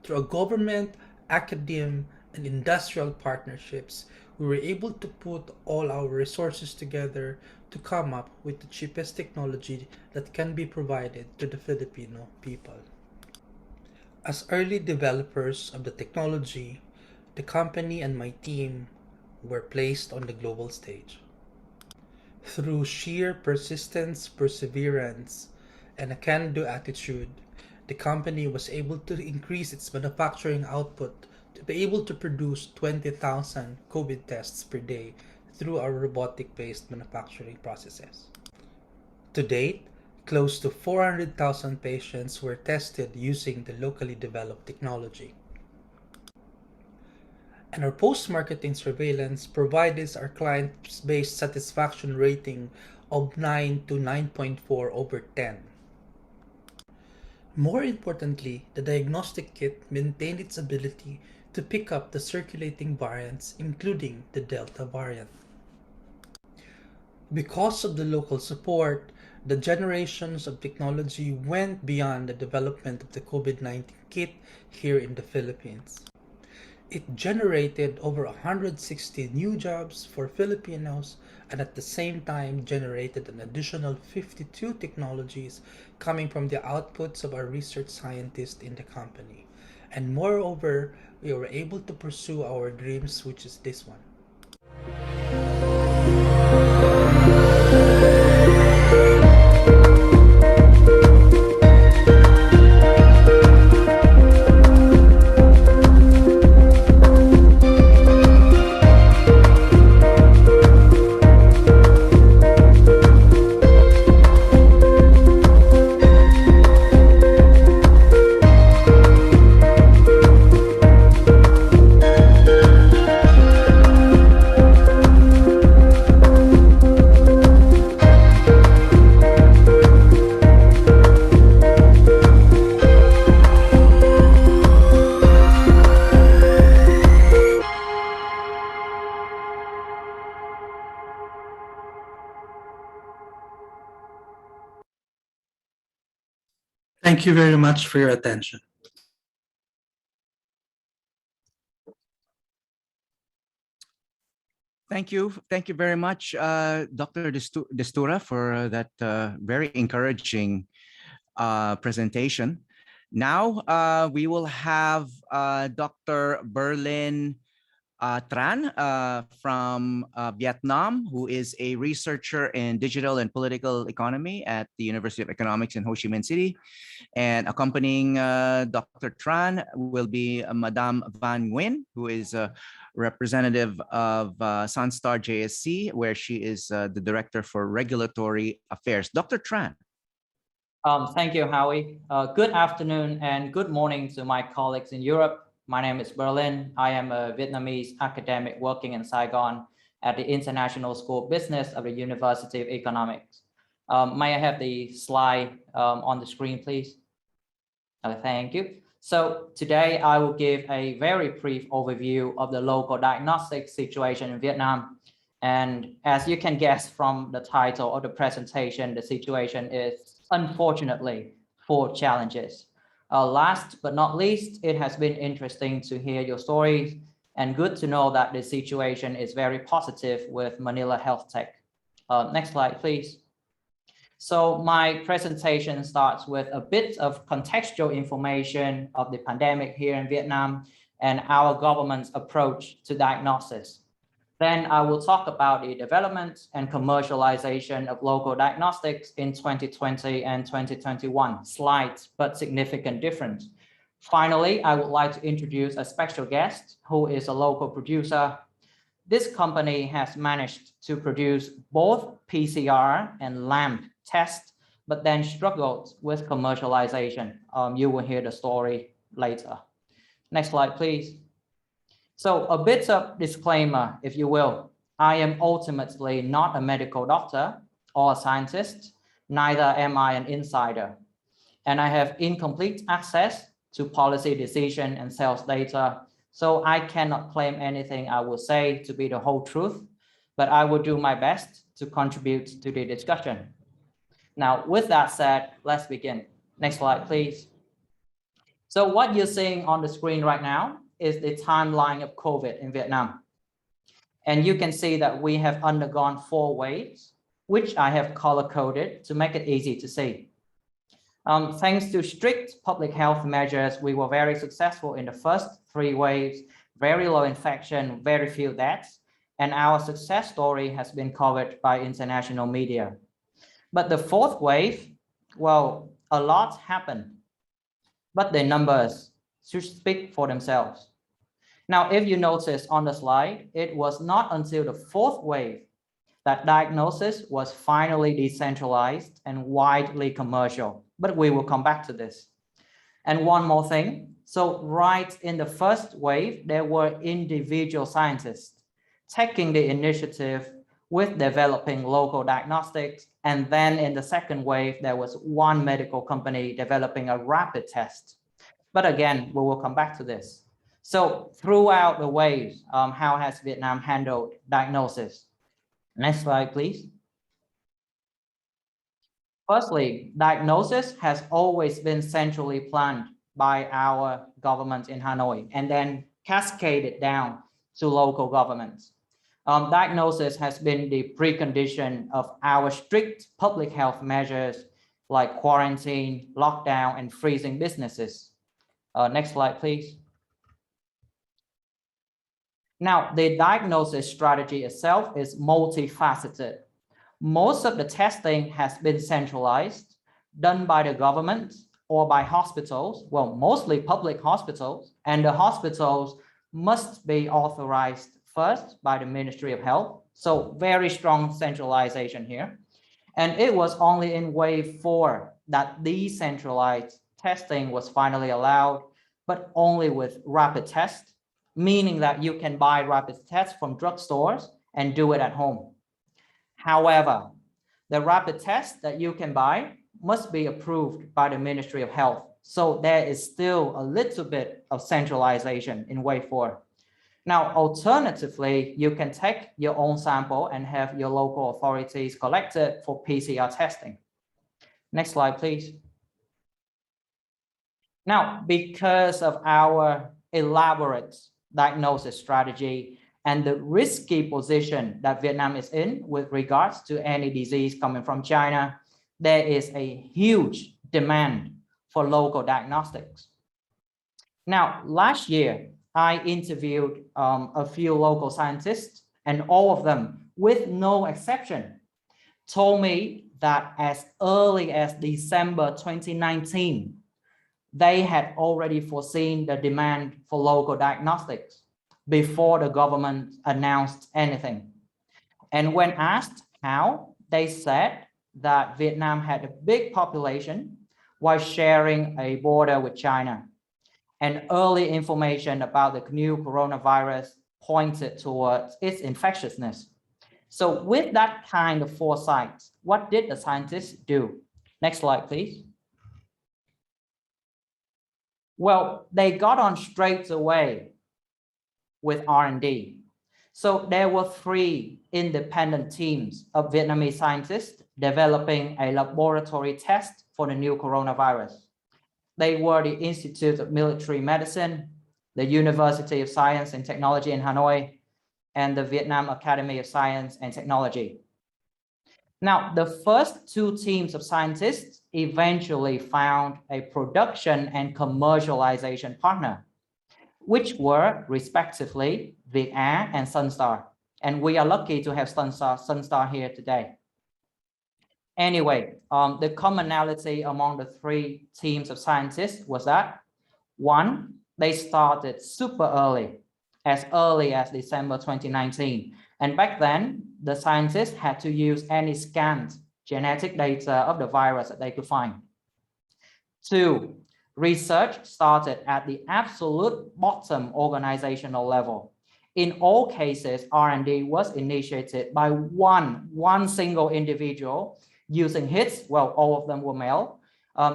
Through a government, academe, and industrial partnerships, we were able to put all our resources together to come up with the cheapest technology that can be provided to the Filipino people. As early developers of the technology, the company and my team were placed on the global stage. Through sheer persistence, perseverance, and a can-do attitude, the company was able to increase its manufacturing output to be able to produce 20,000 COVID tests per day through our robotic-based manufacturing processes. To date, close to 400,000 patients were tested using the locally developed technology. And our post-marketing surveillance provides our client-based satisfaction rating of 9 to 9.4 over 10. More importantly, the diagnostic kit maintained its ability to pick up the circulating variants, including the Delta variant. Because of the local support, the generations of technology went beyond the development of the COVID-19 kit here in the Philippines. It generated over 160 new jobs for Filipinos and at the same time generated an additional 52 technologies coming from the outputs of our research scientists in the company. And moreover, we were able to pursue our dreams, which is this one. Thank you very much for your attention. Thank you. Thank you very much, Dr. Destura, for that very encouraging presentation. Now we will have Dr. Berlin Tran from Vietnam, who is a researcher in digital and political economy at the University of Economics in Ho Chi Minh City. And accompanying Dr. Tran will be Madame Van Nguyen, who is a representative of Sunstar JSC, where she is the Director for Regulatory Affairs. Dr. Tran. Thank you, Howie. Good afternoon and good morning to my colleagues in Europe. My name is Berlin. I am a Vietnamese academic working in Saigon at the International School of Business of the University of Economics. May I have the slide on the screen, please? Thank you. So today I will give a very brief overview of the local diagnostic situation in Vietnam. And as you can guess from the title of the presentation, the situation is unfortunately full of challenges. Last but not least, it has been interesting to hear your stories and good to know that the situation is very positive with Manila Health Tech. Next slide, please. So my presentation starts with a bit of contextual information of the pandemic here in Vietnam and our government's approach to diagnosis. Then I will talk about the development and commercialization of local diagnostics in 2020 and 2021, slight but significant difference. Finally, I would like to introduce a special guest who is a local producer. This company has managed to produce both PCR and LAMP tests, but then struggled with commercialization. You will hear the story later. Next slide, please. So a bit of disclaimer, if you will. I am ultimately not a medical doctor or a scientist, neither am I an insider. And I have incomplete access to policy decision and sales data, so I cannot claim anything I will say to be the whole truth, but I will do my best to contribute to the discussion. Now, with that said, let's begin. Next slide, please. So what you're seeing on the screen right now is the timeline of COVID in Vietnam. And you can see that we have undergone 4 waves, which I have color-coded to make it easy to see. Thanks to strict public health measures, we were very successful in the first 3 waves, very low infection, very few deaths, and our success story has been covered by international media. But the 4th wave, well, a lot happened, but the numbers should speak for themselves. Now, if you notice on the slide, it was not until the 4th wave that diagnosis was finally decentralized and widely commercial, but we will come back to this. And one more thing, so right in the first wave, there were individual scientists taking the initiative with developing local diagnostics. And then in the second wave, there was one medical company developing a rapid test. But again, we will come back to this. So throughout the waves, how has Vietnam handled diagnosis? Next slide, please. Firstly, diagnosis has always been centrally planned by our government in Hanoi and then cascaded down to local governments. Diagnosis has been the precondition of our strict public health measures like quarantine, lockdown, and freezing businesses. Next slide, please. Now, the diagnosis strategy itself is multifaceted. Most of the testing has been centralized, done by the government or by hospitals, well, mostly public hospitals, and the hospitals must be authorized first by the Ministry of Health. So very strong centralization here. And it was only in wave 4 that decentralized testing was finally allowed, but only with rapid tests, meaning that you can buy rapid tests from drugstores and do it at home. However, the rapid test that you can buy must be approved by the Ministry of Health. So there is still a little bit of centralization in wave 4. Now, alternatively, you can take your own sample and have your local authorities collect it for PCR testing. Next slide, please. Now, because of our elaborate diagnosis strategy and the risky position that Vietnam is in with regards to any disease coming from China, there is a huge demand for local diagnostics. Now, last year, I interviewed a few local scientists, and all of them, with no exception, told me that as early as December 2019, they had already foreseen the demand for local diagnostics before the government announced anything. And when asked how, they said that Vietnam had a big population while sharing a border with China. And early information about the new coronavirus pointed towards its infectiousness. So with that kind of foresight, what did the scientists do? Next slide, please. Well, they got on straight away with R&D. So there were 3 independent teams of Vietnamese scientists developing a laboratory test for the new coronavirus. They were the Institute of Military Medicine, the University of Science and Technology in Hanoi, and the Vietnam Academy of Science and Technology. Now, the first 2 teams of scientists eventually found a production and commercialization partner, which were respectively Việt Á and Sunstar. And we are lucky to have Sunstar here today. Anyway, the commonality among the 3 teams of scientists was that, 1, they started super early as December 2019. And back then, the scientists had to use any scanned genetic data of the virus that they could find. 2, research started at the absolute bottom organizational level. In all cases, R&D was initiated by one single individual using his, well, all of them were male,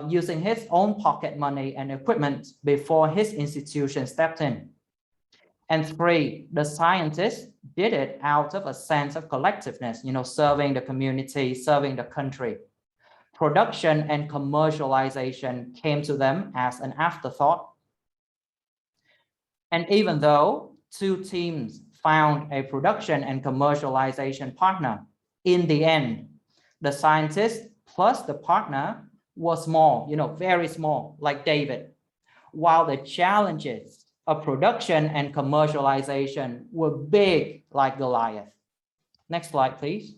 using his own pocket money and equipment before his institution stepped in. And 3, the scientists did it out of a sense of collectiveness, serving the community, serving the country. Production and commercialization came to them as an afterthought. And even though 2 teams found a production and commercialization partner, in the end, the scientist plus the partner was small, very small, like David, while the challenges of production and commercialization were big, like Goliath. Next slide, please.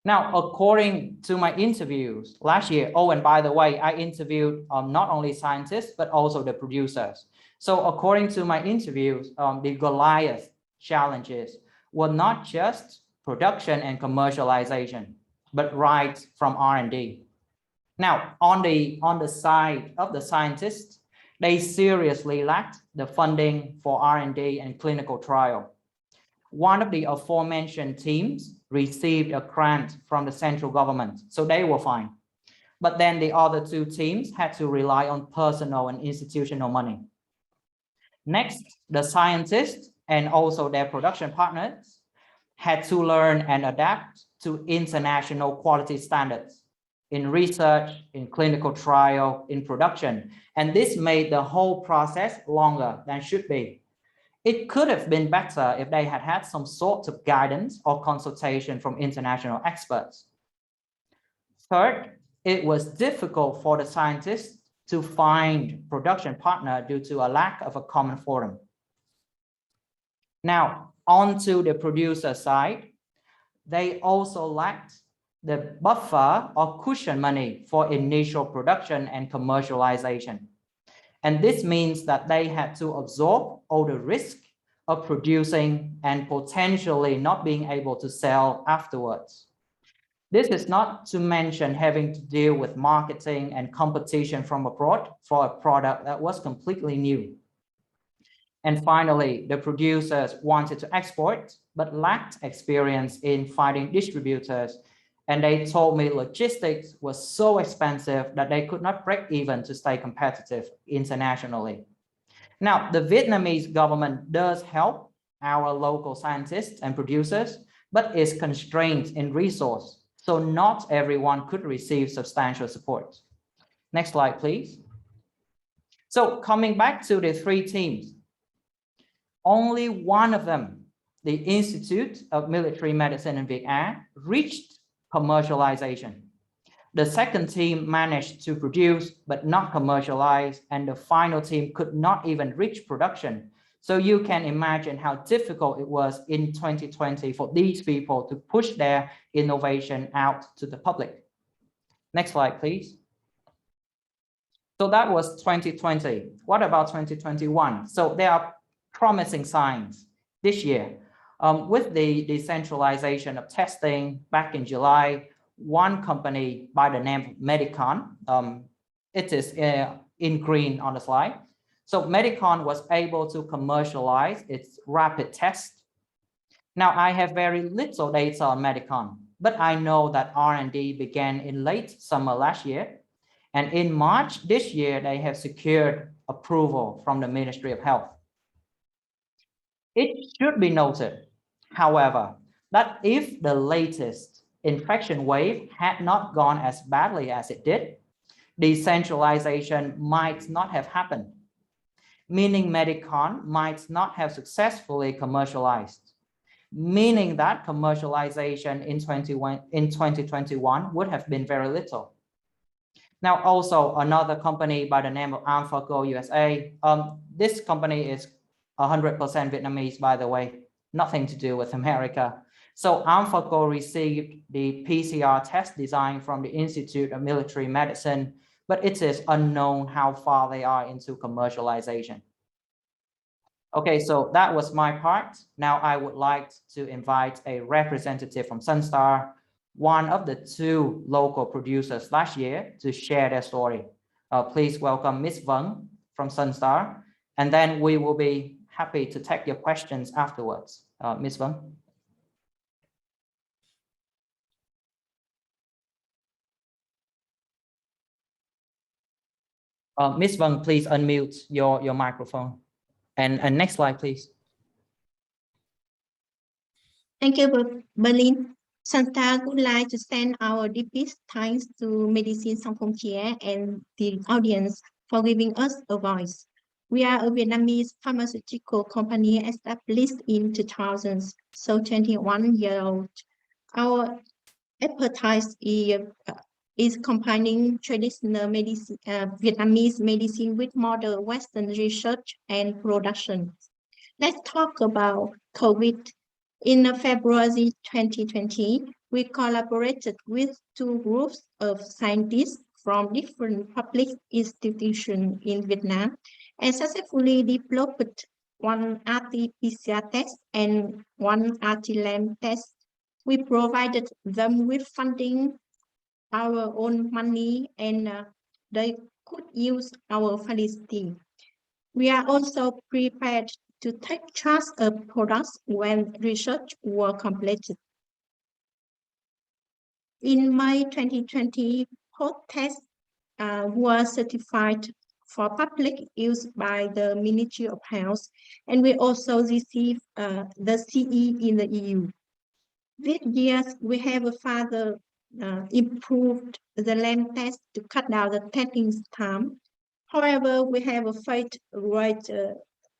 Now, according to my interviews last year, oh, and by the way, I interviewed not only scientists, but also the producers. So according to my interviews, the Goliath challenges were not just production and commercialization, but right from R&D. Now, on the side of the scientists, they seriously lacked the funding for R&D and clinical trial. One of the aforementioned teams received a grant from the central government, so they were fine. But then the other 2 teams had to rely on personal and institutional money. Next, the scientists and also their production partners had to learn and adapt to international quality standards in research, in clinical trial, in production. And this made the whole process longer than should be. It could have been better if they had had some sort of guidance or consultation from international experts. Third, it was difficult for the scientists to find production partner due to a lack of a common forum. Now, on to the producer side, they also lacked the buffer or cushion money for initial production and commercialization. And this means that they had to absorb all the risk of producing and potentially not being able to sell afterwards. This is not to mention having to deal with marketing and competition from abroad for a product that was completely new. And finally, the producers wanted to export, but lacked experience in finding distributors. And they told me logistics was so expensive that they could not break even to stay competitive internationally. Now, the Vietnamese government does help our local scientists and producers, but is constrained in resource. So not everyone could receive substantial support. Next slide, please. So coming back to the 3 teams, only one of them, the Institute of Military Medicine in Việt Á, reached commercialization. The second team managed to produce but not commercialize, and the final team could not even reach production. So you can imagine how difficult it was in 2020 for these people to push their innovation out to the public. Next slide, please. So that was 2020. What about 2021? So there are promising signs this year. With the decentralization of testing back in July, one company by the name of Medicon, it is in green on the slide. So Medicon was able to commercialize its rapid test. Now I have very little data on Medicon, but I know that R&D began in late summer last year. And in March this year, they have secured approval from the Ministry of Health. It should be noted, however, that if the latest infection wave had not gone as badly as it did, decentralization might not have happened, meaning Medicon might not have successfully commercialized, meaning that commercialization in 2021 would have been very little. Now, also another company by the name of AlphaGo USA. This company is 100% Vietnamese, by the way, nothing to do with America. So AlphaGo received the PCR test design from the Institute of Military Medicine, but it is unknown how far they are into commercialization. Okay, so that was my part. Now I would like to invite a representative from Sunstar, one of the two local producers last year, to share their story. Please welcome Ms. Vân from Sunstar, and then we will be happy to take your questions afterwards. Ms. Vân. Ms. Vân, please unmute your microphone. And next slide, please. Thank you, Berlin. Sunstar would like to send our deepest thanks to Medicine Sans Frontières and the audience for giving us a voice. We are a Vietnamese pharmaceutical company established in 2000, so 21 years old. Our expertise is combining traditional medicine, Vietnamese medicine with modern Western research and production. Let's talk about COVID. In February 2020, we collaborated with two groups of scientists from different public institutions in Vietnam and successfully developed one RT-PCR test and one RT-LAMP test. We provided them with funding, our own money, and they could use our facility. We are also prepared to take charge of products when research was completed. In May 2020, both tests were certified for public use by the Ministry of Health, and we also received the CE in the EU. This year, we have further improved the LAMP test to cut down the testing time. However, we have faced great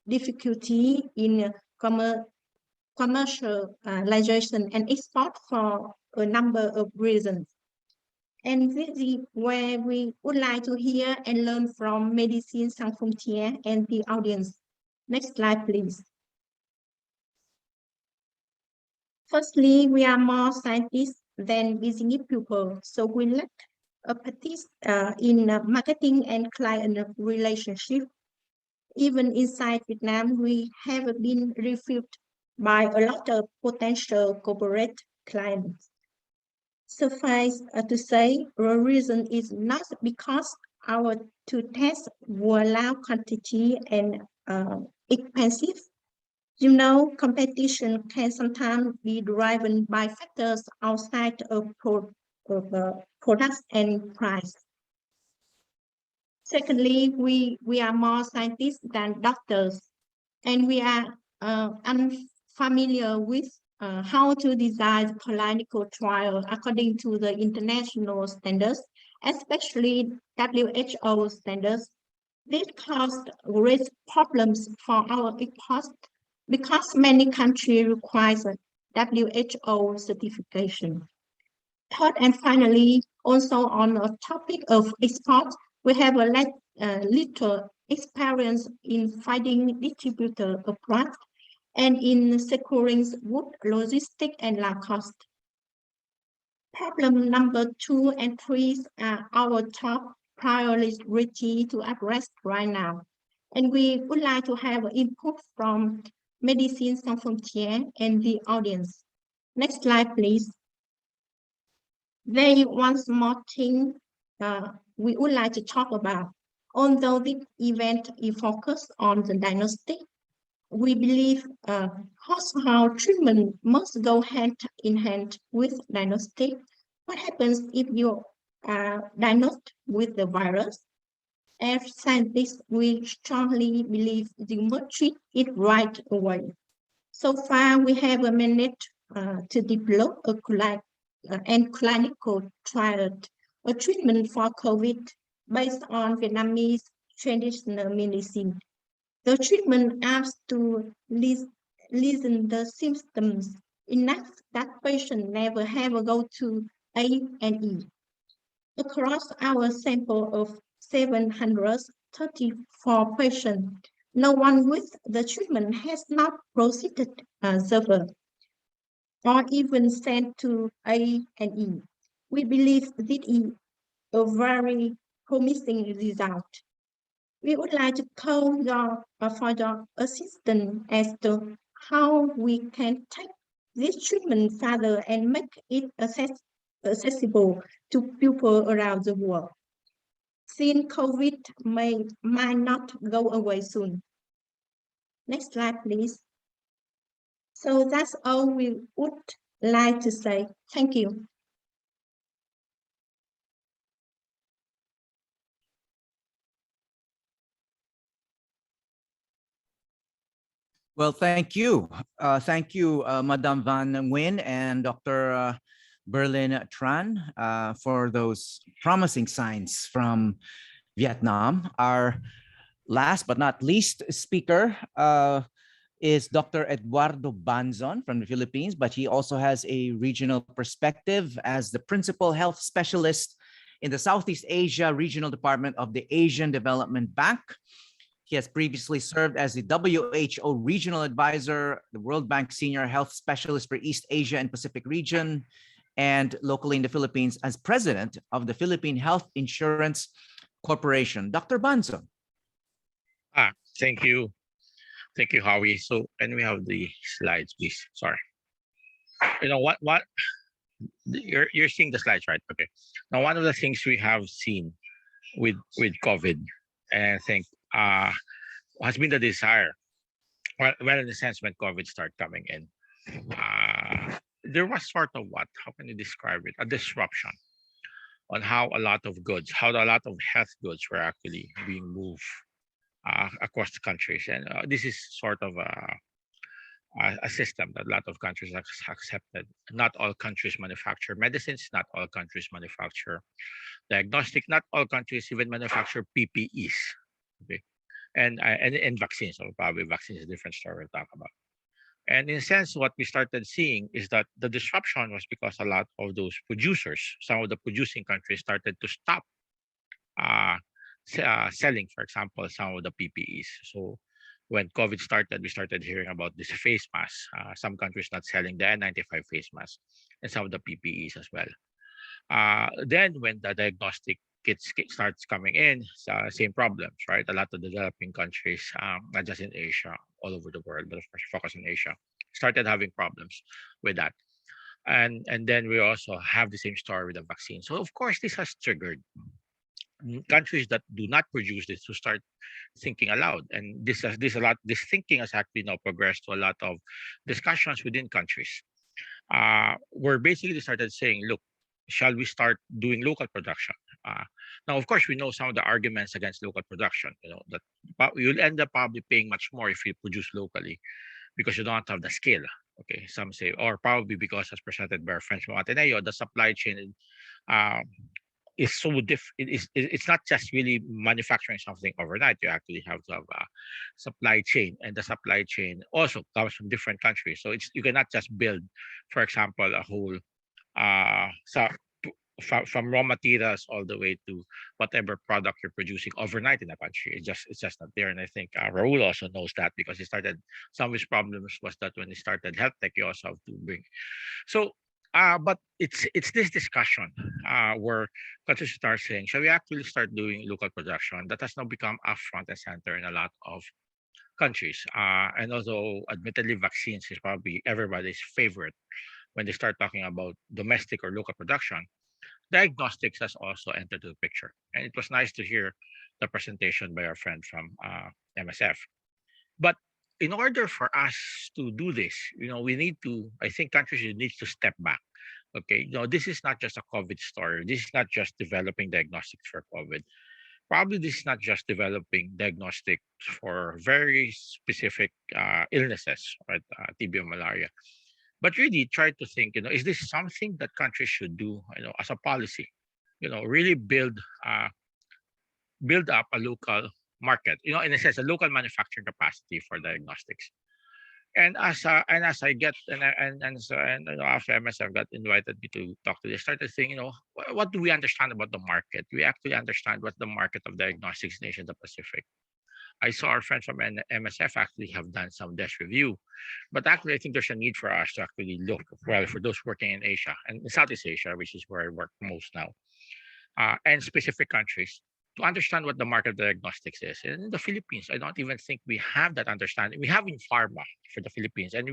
difficulty in commercialization and export for a number of reasons. And this is where we would like to hear and learn from Medicine Sans Frontières and the audience. Next slide, please. Firstly, we are more scientists than business people, so we lack expertise in marketing and client relationship. Even inside Vietnam, we have been refused by a lot of potential corporate clients. Suffice to say, the reason is not because our two tests were low quantity and expensive. You know, competition can sometimes be driven by factors outside of products and price. Secondly, we are more scientists than doctors, and we are unfamiliar with how to design clinical trials according to the international standards, especially WHO standards. This caused great problems for our export because many countries require WHO certification. Third and finally, Also on a topic of export, we have a little experience in finding distributor abroad and in securing wood logistics and low cost. Problem number 2 and 3 are our top priority to address right now. And we would like to have input from Medicine Sans Frontières and the audience. Next slide, please. There is one more thing we would like to talk about. Although this event is focused on the diagnostic, we believe hospital treatment must go hand in hand with diagnostic. What happens if you are diagnosed with the virus? As scientists, we strongly believe you must treat it right away. So far, we have managed to develop a clinical trial, a treatment for COVID based on Vietnamese traditional medicine. The treatment aims to lessen the symptoms enough that patient never have to go to A&E. Across our sample of 734 patients, no one with the treatment has not proceeded further or even sent to A&E. We believe this is a very promising result. We would like to call for your assistance as to how we can take this treatment further and make it accessible to people around the world. Since COVID might not go away soon. Next slide, please. So that's all we would like to say. Thank you. Well, thank you. Thank you, Madame Van Nguyen and Dr. Berlin Tran for those promising signs from Vietnam. Our last but not least speaker is Dr. Eduardo Banzon from the Philippines, but he also has a regional perspective as the principal health specialist in the Southeast Asia Regional Department of the Asian Development Bank. He has previously served as the WHO Regional Advisor, the World Bank Senior Health Specialist for East Asia and Pacific Region, and locally in the Philippines as President of the Philippine Health Insurance Corporation. Dr. Banzon. Thank you. Thank you, Howie. So can we have the slides, please? Sorry. You know what you're seeing the slides, right? Okay. Now, one of the things we have seen with COVID, and I think has been the desire. Well, in the sense when COVID started coming in, there was sort of how can you describe it? A disruption on how a lot of health goods were actually being moved across the countries. And this is sort of a system that a lot of countries have accepted. Not all countries manufacture medicines, not all countries manufacture diagnostic, not all countries even manufacture PPEs. Okay. And vaccines, or probably vaccines is a different story we'll talk about. And in a sense, what we started seeing is that the disruption was because a lot of those producers, some of the producing countries started to stop selling, for example, some of the PPEs. So when COVID started, we started hearing about this face mask. Some countries not selling the N95 face mask and some of the PPEs as well. Then when the diagnostic kits starts coming in, same problems, right? A lot of developing countries, not just in Asia, all over the world, but of course focus on Asia, started having problems with that. And then we also have the same story with the vaccine. So of course, this has triggered countries that do not produce this to start thinking aloud. And this thinking has actually now progressed to a lot of discussions within countries. Where basically they started saying, look, shall we start doing local production? Now, of course, we know some of the arguments against local production. You know that you'll end up probably paying much more if you produce locally because you don't have the scale. Okay, some say, or probably because, as presented by our friends from Ateneo, the supply chain is so it's not just really manufacturing something overnight. You actually have to have a supply chain, and the supply chain also comes from different countries. So you cannot just build, for example, a whole from raw materials all the way to whatever product you're producing overnight in the country. It's just not there. And I think Raul also knows that because he started some of his problems was that when he started health tech, he also have to bring. So but it's this discussion where countries start saying, shall we actually start doing local production? That has now become up front and center in a lot of countries. And although admittedly vaccines is probably everybody's favorite when they start talking about domestic or local production, diagnostics has also entered the picture. And it was nice to hear the presentation by our friend from MSF. But in order for us to do this, we need to, I think countries need to step back. Okay, this is not just a COVID story. This is not just developing diagnostics for COVID. Probably this is not just developing diagnostics for very specific illnesses, right? TB or malaria, but really try to think, is this something that countries should do, as a policy? Really build up a local market, in a sense, a local manufacturing capacity for diagnostics. And as I get and after MSF got invited me to talk to this, started thinking, what do we understand about the market? We actually understand what the market of diagnostics in Asia Pacific. I saw our friends from MSF actually have done some desk review, but actually I think there's a need for us to actually look well for those working in Asia and in Southeast Asia, which is where I work most now, and specific countries to understand what the market of diagnostics is. And in the Philippines, I don't even think we have that understanding. We have in pharma for the Philippines, and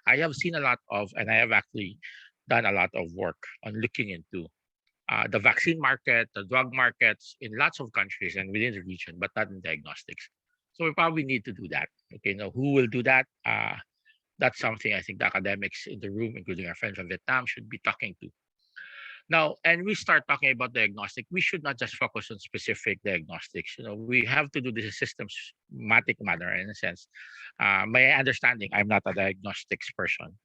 I have seen a lot of, and I have actually done a lot of work on looking into the vaccine market, the drug markets in lots of countries and within the region, but not in diagnostics. So we probably need to do that. Okay, now who will do that? That's something I think the academics in the room, including our friends from Vietnam, should be talking to. Now, and we start talking about diagnostic, we should not just focus on specific diagnostics. We have to do this in systematic manner in a sense. My understanding, I'm not a diagnostics person,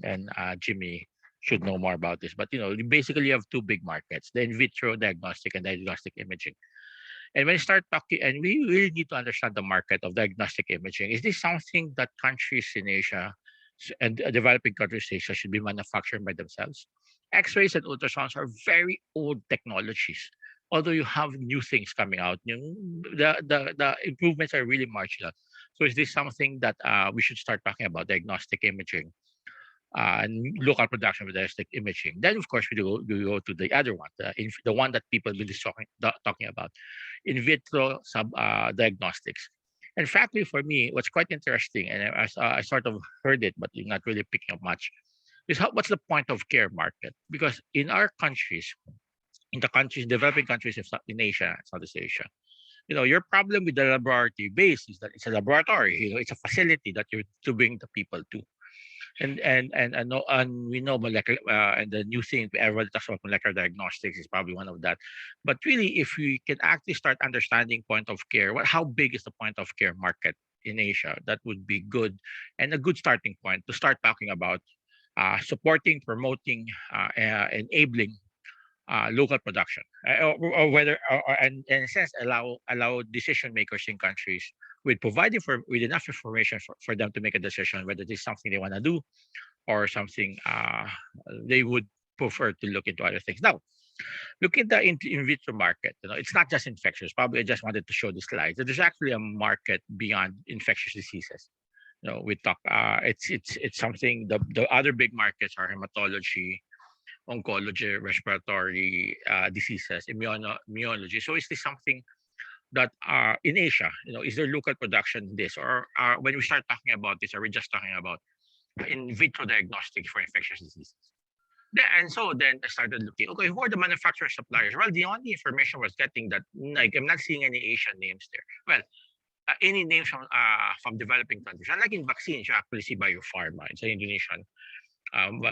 and Jimmy should know more about this. But you basically have two big markets: the in vitro diagnostic and diagnostic imaging. And when you start talking, and we really need to understand the market of diagnostic imaging. Is this something that countries in Asia and developing countries in Asia should be manufacturing by themselves? X-rays and ultrasounds are very old technologies. Although you have new things coming out, the improvements are really marginal. So is this something that we should start talking about, diagnostic imaging and local production of diagnostic imaging? Then, of course, we go to the other one, the one that people will be talking about, in vitro diagnostics. And frankly, for me, what's quite interesting, and I sort of heard it, but not really picking up much, is what's the point of care market? Because in our countries, in the countries, developing countries in Asia, Southeast Asia, your problem with the laboratory base is that it's a laboratory. It's a facility that you're to bring the people to. And we know molecular and the new thing everybody talks about molecular diagnostics is probably one of that. But really, if we can actually start understanding point of care, how big is the point of care market in Asia? That would be good and a good starting point to start talking about supporting, promoting, enabling local production, or whether, and in a sense, allow decision makers in countries with with enough information for them to make a decision whether this is something they want to do or something they would prefer to look into other things. Now, look at the in vitro market. It's not just infectious. Probably I just wanted to show the slides. There's actually a market beyond infectious diseases. We talk. It's something. The other big markets are hematology, oncology, respiratory diseases, immunology. So is this something that in Asia, is there local production in this, or when we start talking about this, are we just talking about in vitro diagnostics for infectious diseases? And so then I started looking, okay, who are the manufacturer suppliers? Well, the only information I was getting that, like, I'm not seeing any Asian names there. Well, any names from developing countries. Unlike in vaccines, you actually see Biopharma. It's an Indonesian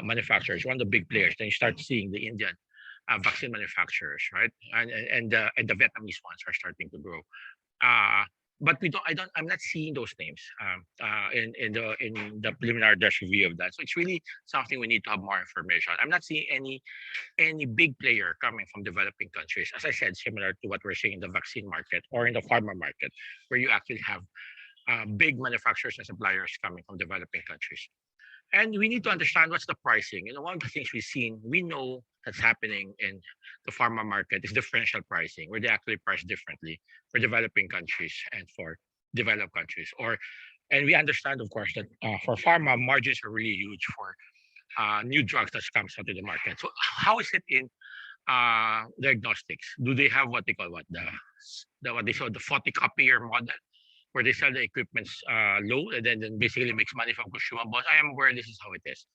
manufacturers, one of the big players. Then you start seeing the Indian vaccine manufacturers, right? And the Vietnamese ones are starting to grow. But I'm not seeing those names in the preliminary desk review of that. So it's really something we need to have more information. I'm not seeing any big player coming from developing countries. As I said, similar to what we're seeing in the vaccine market or in the pharma market, where you actually have big manufacturers and suppliers coming from developing countries. And we need to understand what's the pricing. One of the things we've seen, we know that's happening in the pharma market is differential pricing, where they actually price differently for developing countries and for developed countries. And we understand, of course, that for pharma, margins are really huge for new drugs that comes onto the market. So how is it in diagnostics? Do they have what they call the what they call the photocopier model, where they sell the equipments low and then basically makes money from consumables? I am aware this is how it is.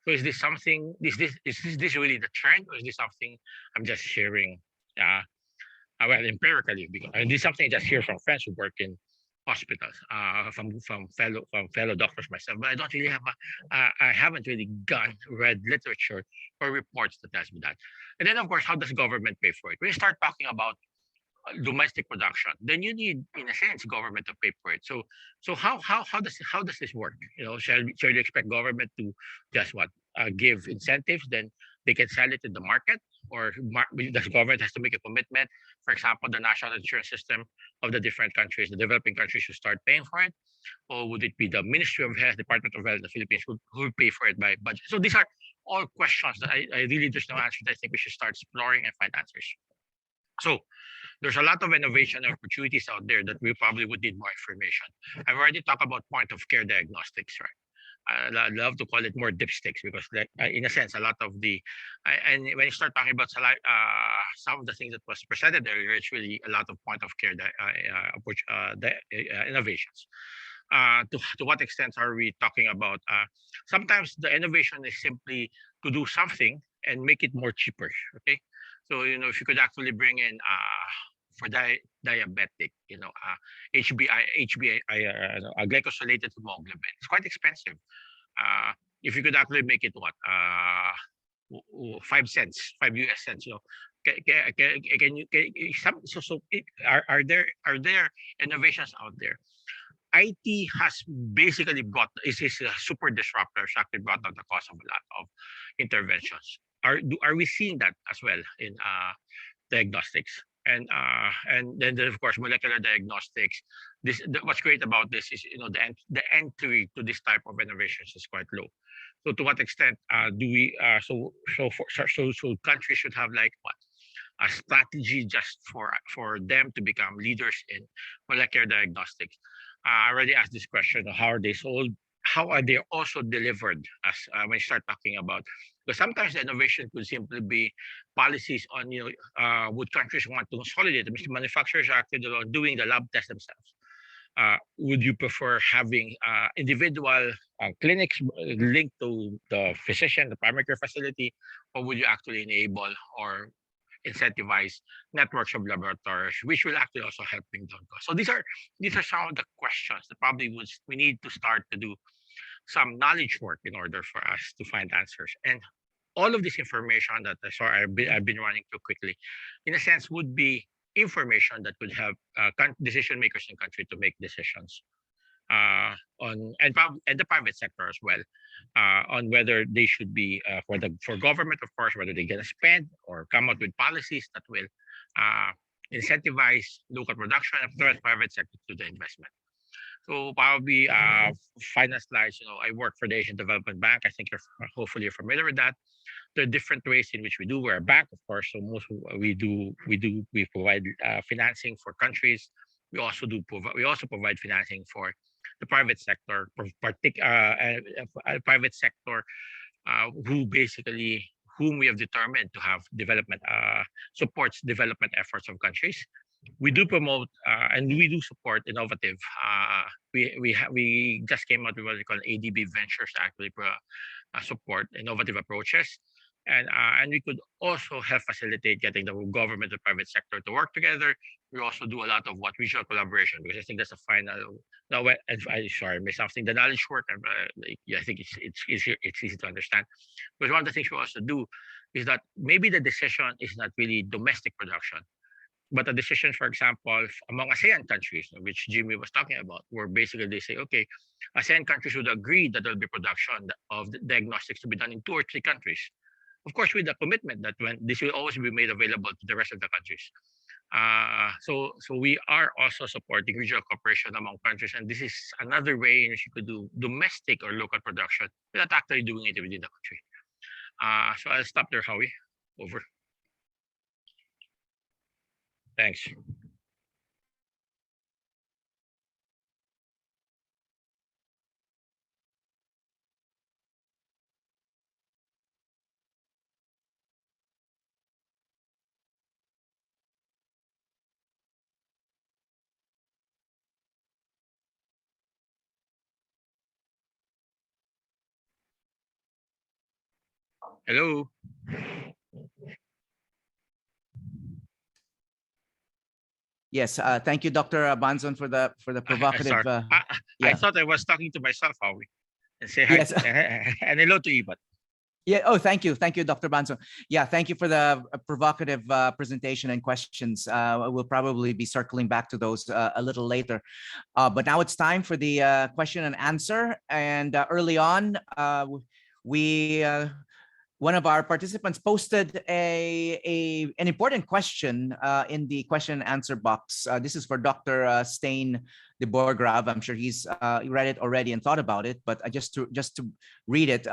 So is this something? Is this really the trend, or is this something I'm just hearing? Well, empirically, because and this is something I just hear from friends who work in hospitals, from fellow doctors myself. But I don't really have I haven't really read literature or reports that tells me that. And then, of course, how does government pay for it? When you start talking about domestic production, then you need, in a sense, government to pay for it. So how does this work? Shall you expect government to just give incentives, then they can sell it in the market, or does government has to make a commitment? For example, the national insurance system of the different countries, the developing countries, should start paying for it, or would it be the Ministry of Health, Department of Health in the Philippines who will pay for it by budget? So these are all questions that I really just no answer. I think we should start exploring and find answers. So there's a lot of innovation opportunities out there that we probably would need more information. I've already talked about point of care diagnostics, right? I love to call it more dipsticks, because, like, in a sense, a lot of and when you start talking about some of the things that was presented earlier, it's really a lot of point of care innovations. To what extent are we talking about? Sometimes the innovation is simply to do something and make it more cheaper. Okay, so if you could actually bring in for diabetic, glycosylated hemoglobin, it's quite expensive. If you could actually make it 5 cents, 5 US cents, are there innovations out there? IT has basically is a super disruptor. It's actually brought down the cost of a lot of interventions. Are we seeing that as well in diagnostics? And then of course, molecular diagnostics. What's great about this is, the entry to this type of innovations is quite low. So to what extent do we so countries should have like what a strategy just for them to become leaders in molecular diagnostics? I already asked this question: how are they sold? How are they also delivered? As when you start talking about, because sometimes the innovation could simply be policies on, would countries want to consolidate? Because manufacturers are actually doing the lab test themselves. Would you prefer having individual clinics linked to the physician, the primary care facility, or would you actually enable or incentivize networks of laboratories, which will actually also help bring down costs? So these are some of the questions that probably we need to start to do some knowledge work in order for us to find answers. And all of this information that I've been running through quickly, in a sense, would be information that would help decision makers in country to make decisions and the private sector as well, on whether they should be for government, of course, whether they're going to spend or come up with policies that will incentivize local production and the private sector to the investment. So probably final slides. I work for the Asian Development Bank. I think hopefully you're familiar with that. There are different ways in which we do. We're a bank, of course, so we provide financing for countries. We also provide financing for the private sector, private sector, whom we have determined to have development supports development efforts of countries. We do promote and we do support innovative. We just came out with what we call ADB Ventures to actually support innovative approaches. And we could also help facilitate getting the government and private sector to work together. We also do a lot of regional collaboration, because I think that's a final. Now, I missed something. The knowledge work, I think it's easy to understand. But one of the things we also do is that maybe the decision is not really domestic production, but a decision, for example, among ASEAN countries, which Jimmy was talking about, where basically they say, okay, ASEAN countries would agree that there'll be production of diagnostics to be done in 2 or 3 countries. Of course, with the commitment that when this will always be made available to the rest of the countries. So we are also supporting regional cooperation among countries, and this is another way in which you could do domestic or local production without actually doing it within the country. So I'll stop there, Howie. Over. Thanks. Hello. Yes, thank you, Dr. Banzon, for the provocative. Sorry. I Yeah. thought I was talking to myself, Howie. And say hi Yes. and hello to Ibat. Yeah. Oh, thank you, Dr. Banzon. Yeah, thank you for the provocative presentation and questions. We'll probably be circling back to those a little later. But now it's time for the question and answer. And early on, we one of our participants posted an important question in the question and answer box. This is for Dr. Stein de Borgrav. I'm sure he's read it already and thought about it, but just to read it,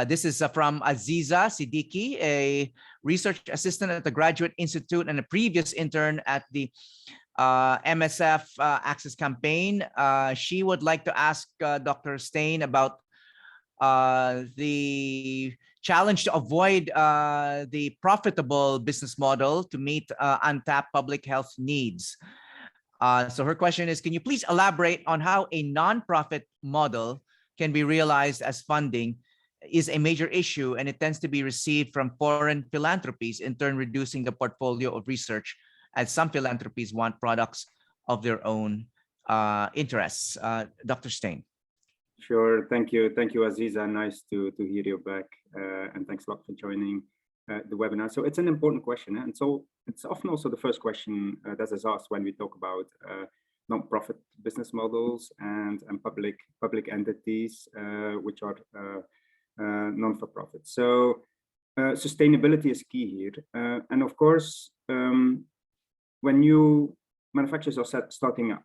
this is from Aziza Siddiqui, a research assistant at the Graduate Institute and a previous intern at the MSF Access Campaign. She would like to ask Dr. Stein about the challenge to avoid the profitable business model to meet untapped public health needs. So her question is, can you please elaborate on how a nonprofit model can be realized as funding is a major issue, and it tends to be received from foreign philanthropies, in turn reducing the portfolio of research, as some philanthropies want products of their own interests. Dr. Stein. Sure. Thank you, Aziza. Nice to hear you back, and thanks a lot for joining the webinar. So it's an important question, and so it's often also the first question that is asked when we talk about non-profit business models and public entities which are non-for-profit. So sustainability is key here, and of course, when new manufacturers are starting up,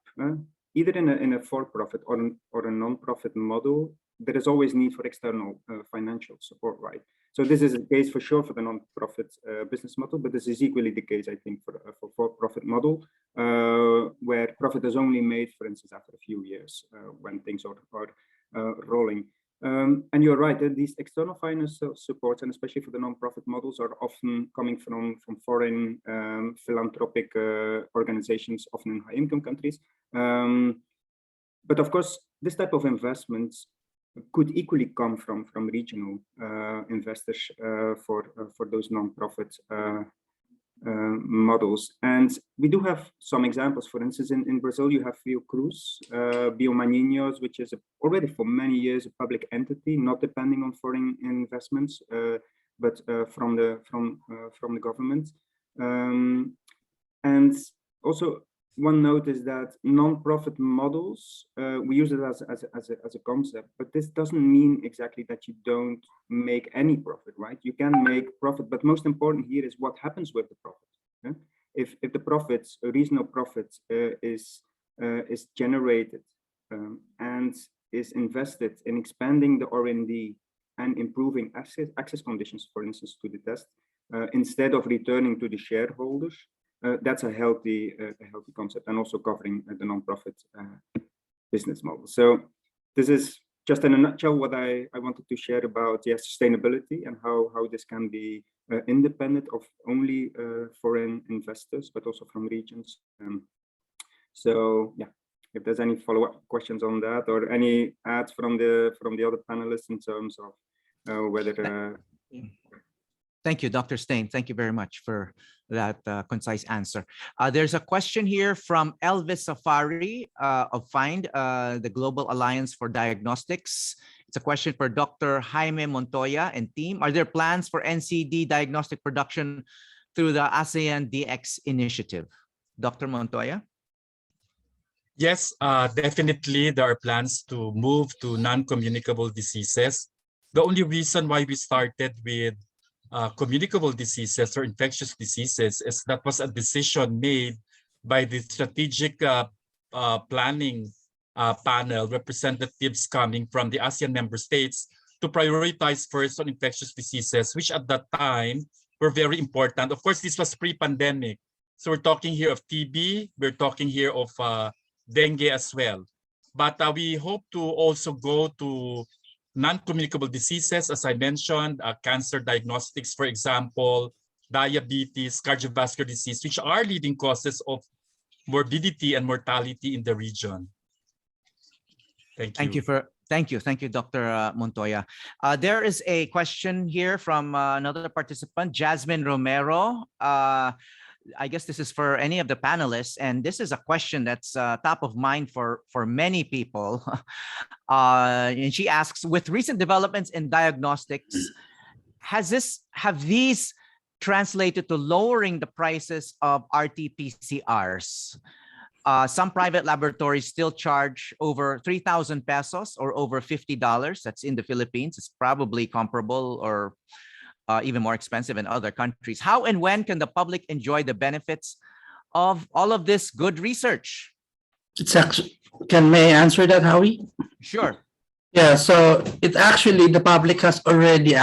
either in a for-profit or a non-profit model, there is always need for external financial support, right? So this is the case for sure for the non-profit business model, but this is equally the case, I think, for for-profit model, where profit is only made, for instance, after a few years when things are rolling. And you're right, these external financial supports, and especially for the non-profit models, are often coming from foreign philanthropic organizations, often in high-income countries. But of course, this type of investments could equally come from regional investors for those non-profit models. And we do have some examples. For instance, in Brazil, you have Fiocruz, Biomaninos, which is already for many years a public entity, not depending on foreign investments, but from the government. And also, one note is that non-profit models, we use it as a concept, but this doesn't mean exactly that you don't make any profit, right? You can make profit, but most important here is what happens with the profit. Yeah? If the profits, a reasonable profit, is generated and is invested in expanding the R&D and improving access conditions, for instance, to the test, instead of returning to the shareholders, that's a healthy concept, and also covering the non-profit business model. So this is just in a nutshell what I wanted to share about sustainability and how this can be independent of only foreign investors, but also from regions. So yeah, if there's any follow-up questions on that, or any adds from the other panelists in terms of whether. Thank you, Dr. Stein. Thank you very much for that concise answer. There's a question here from Elvis Safari of FIND, the Global Alliance for Diagnostics. It's a question for Dr. Jaime Montoya and team. Are there plans for NCD diagnostic production through the ASEAN DX initiative? Dr. Montoya? Yes, definitely there are plans to move to non-communicable diseases. The only reason why we started with communicable diseases or infectious diseases is that was a decision made by the strategic planning panel, representatives coming from the ASEAN member states, to prioritize first on infectious diseases, which at that time were very important. Of course, this was pre-pandemic. So we're talking here of TB, we're talking here of dengue as well. But we hope to also go to non-communicable diseases, as I mentioned, cancer diagnostics, for example, diabetes, cardiovascular disease, which are leading causes of morbidity and mortality in the region. Thank you. Thank you, Dr. Montoya. There is a question here from another participant, Jasmine Romero. I guess this is for any of the panelists, and this is a question that's top of mind for many people. And she asks, with recent developments in diagnostics, have these translated to lowering the prices of RT-PCRs? Some private laboratories still charge over 3,000 pesos or over $50. That's in the Philippines. It's probably comparable or even more expensive in other countries. How and when can the public enjoy the benefits of all of this good research? It's actually, may I answer that, Howie? Sure. Yeah, so the public has already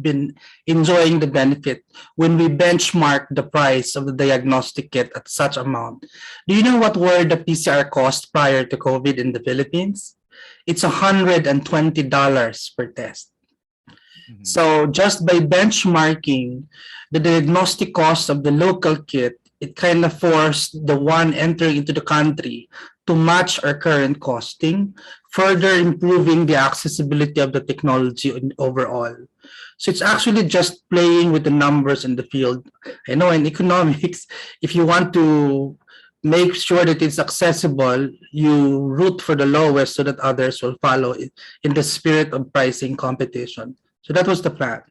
been enjoying the benefit when we benchmark the price of the diagnostic kit at such amount. Do you know what were the PCR costs prior to COVID in the Philippines? It's $120 per test. So just by benchmarking the diagnostic cost of the local kit, it kind of forced the one entering into the country to match our current costing, further improving the accessibility of the technology overall. So it's actually just playing with the numbers in the field. I know in economics, if you want to make sure that it's accessible, you root for the lowest so that others will follow it in the spirit of pricing competition. So that was the plan.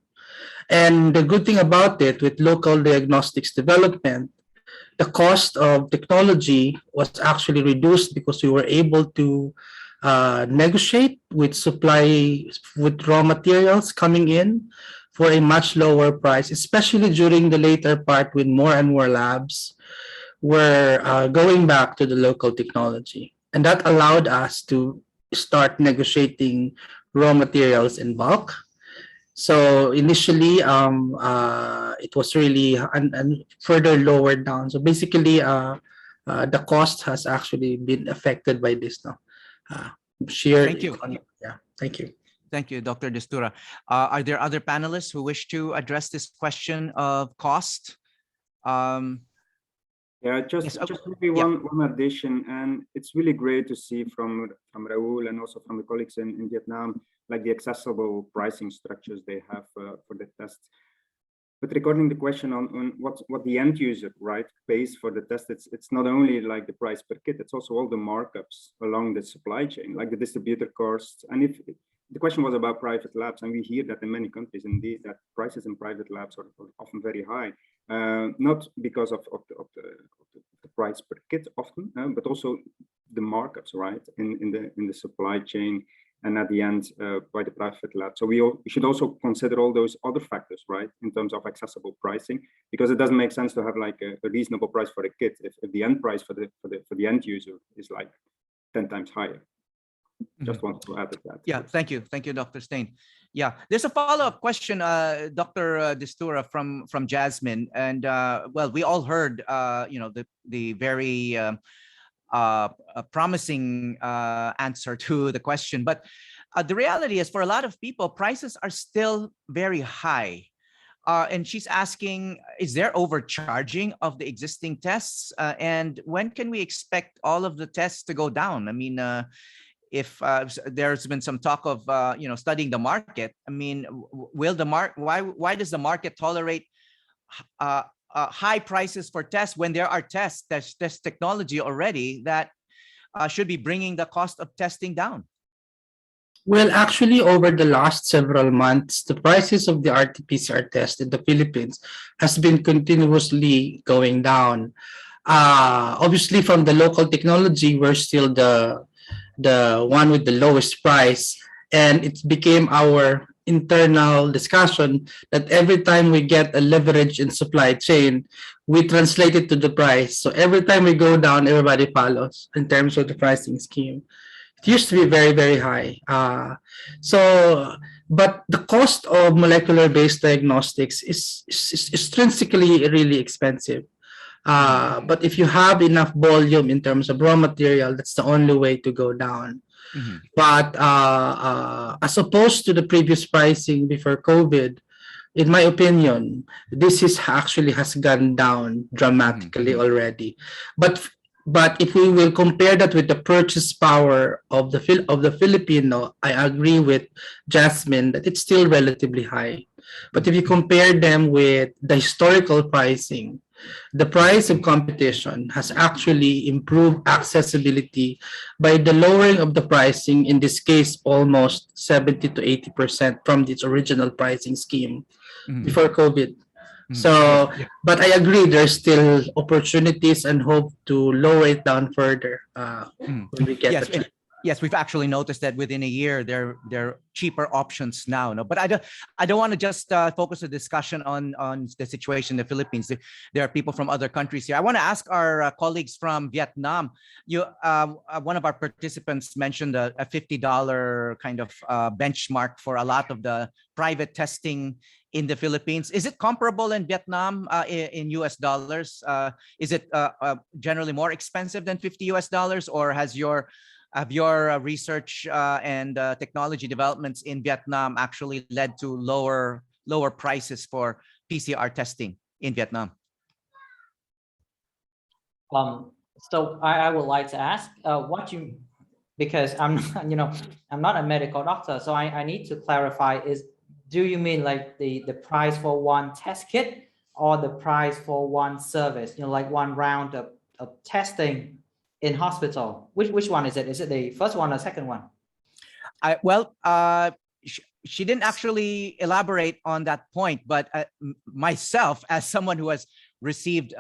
And the good thing about it, with local diagnostics development, the cost of technology was actually reduced because we were able to negotiate with raw materials coming in for a much lower price, especially during the later part when more and more labs were going back to the local technology. And that allowed us to start negotiating raw materials in bulk. So initially, it was really and further lowered down. So basically, the cost has actually been affected by this now. Thank you. Yeah, thank you. Thank you, Dr. Destura. Are there other panelists who wish to address this question of cost? Yeah, just maybe one addition, and it's really great to see from Raul and also from the colleagues in Vietnam, like the accessible pricing structures they have for the tests. But regarding the question on what the end user, right, pays for the test, it's not only like the price per kit, it's also all the markups along the supply chain, like the distributor costs. And if the question was about private labs, and we hear that in many countries, indeed, that prices in private labs are often very high, not because of the price per kit often, but also the markups, right, in the supply chain, and at the end by the private lab. So we should also consider all those other factors, right, in terms of accessible pricing, because it doesn't make sense to have like a reasonable price for a kit if the end price for the end user is like 10 times higher. Just wanted to add to that. Yeah, thank you, Dr. Stein. Yeah, there's a follow-up question, Dr. Destura, from Jasmine, and well, we all heard, the very promising answer to the question, but the reality is, for a lot of people, prices are still very high. And she's asking, is there overcharging of the existing tests? And when can we expect all of the tests to go down? I mean, if there's been some talk of studying the market, I mean, will the why does the market tolerate high prices for tests when there are test technology already that should be bringing the cost of testing down? Well, actually, over the last several months, the prices of the RT-PCR test in the Philippines has been continuously going down. Obviously, from the local technology, we're still the one with the lowest price, and it became our internal discussion that every time we get a leverage in supply chain, we translate it to the price. So every time we go down, everybody follows in terms of the pricing scheme. It used to be very, very high. So but the cost of molecular-based diagnostics is intrinsically really expensive. But if you have enough volume in terms of raw material, that's the only way to go down. But as opposed to the previous pricing before COVID, in my opinion, this is actually has gone down dramatically already. But if we will compare that with the purchase power of the Filipino, I agree with Jasmine that it's still relatively high. But if you compare them with the historical pricing, the price of competition has actually improved accessibility by the lowering of the pricing, in this case, almost 70 to 80% from its original pricing scheme before COVID. So, but I agree, there's still opportunities and hope to lower it down further when we get Yes, the chance. yes, we've actually noticed that within a year there are cheaper options now. No, but I don't want to just focus the discussion on the situation in the Philippines. There are people from other countries here. I want to ask our colleagues from Vietnam. One of our participants mentioned a $50 kind of benchmark for a lot of the private testing in the Philippines. Is it comparable in Vietnam in US dollars? Is it generally more expensive than $50 or have your research and technology developments in Vietnam actually led to lower prices for PCR testing in Vietnam? So I would like to ask because I'm I'm not a medical doctor, so I need to clarify, do you mean like the price for one test kit or the price for one service, like one round of testing in hospital? Which one is it? Is it the first one or second one? She didn't actually elaborate on that point, but myself, as someone who has received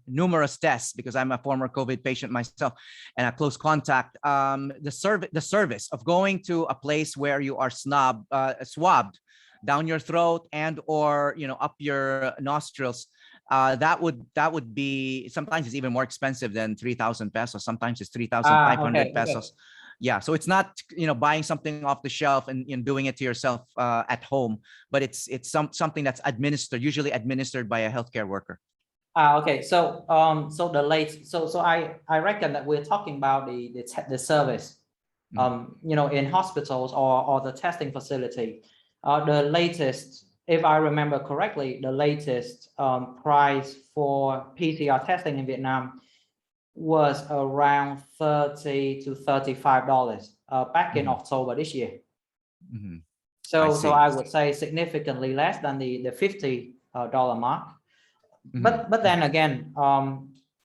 numerous tests, because I'm a former COVID patient myself and a close contact, the service of going to a place where you are swabbed down your throat and or up your nostrils, that would be, sometimes it's even more expensive than 3,000 pesos. Sometimes it's 3,500 pesos. Okay. Yeah, so it's not buying something off the shelf and doing it to yourself at home, but it's something that's usually administered by a healthcare worker. Okay, so I reckon that we're talking about the service, in hospitals or the testing facility. The latest, if I remember correctly, the latest price for PCR testing in Vietnam was around $30 to $35 back in October this year. So I would say significantly less than the $50 mark. But then again,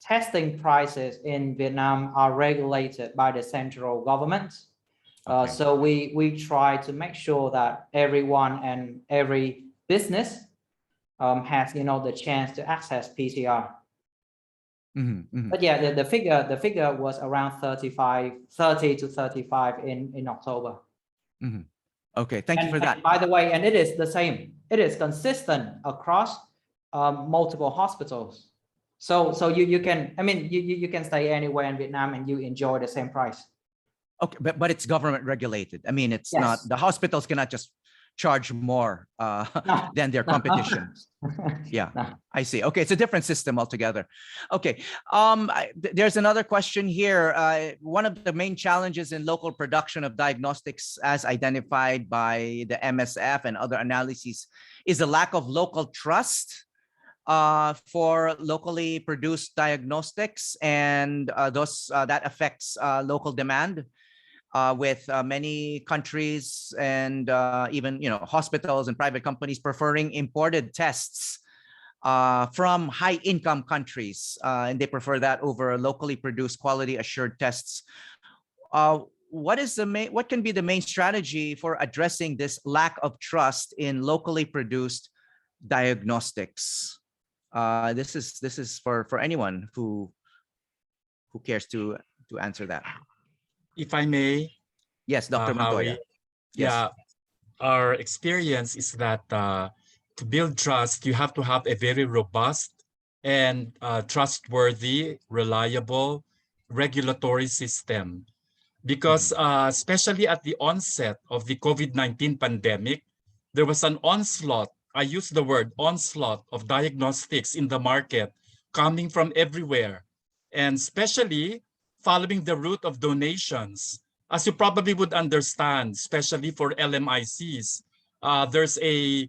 testing prices in Vietnam are regulated by the central government. So we try to make sure that everyone and every business has the chance to access PCR. But yeah, the figure was around 30 to 35 in October. Okay, thank you for that. By the way, and it is the same. It is consistent across multiple hospitals. So you can, you can stay anywhere in Vietnam and you enjoy the same price. Okay, but it's government regulated. It's not, the hospitals cannot just charge more than their competition. I see. Okay, it's a different system altogether. Okay, there's another question here. One of the main challenges in local production of diagnostics, as identified by the MSF and other analyses, is the lack of local trust for locally produced diagnostics, and that affects local demand. With many countries and even hospitals and private companies preferring imported tests from high-income countries, and they prefer that over locally produced, quality-assured tests. What can be the main strategy for addressing this lack of trust in locally produced diagnostics? This is for anyone who cares to answer that. If I may. Yes, Dr. Montoya. Yes. Yeah, our experience is that to build trust, you have to have a very robust and trustworthy, reliable regulatory system. because especially at the onset of the COVID-19 pandemic, there was an onslaught, I use the word onslaught, of diagnostics in the market coming from everywhere, and especially following the route of donations. As you probably would understand, especially for LMICs, there's a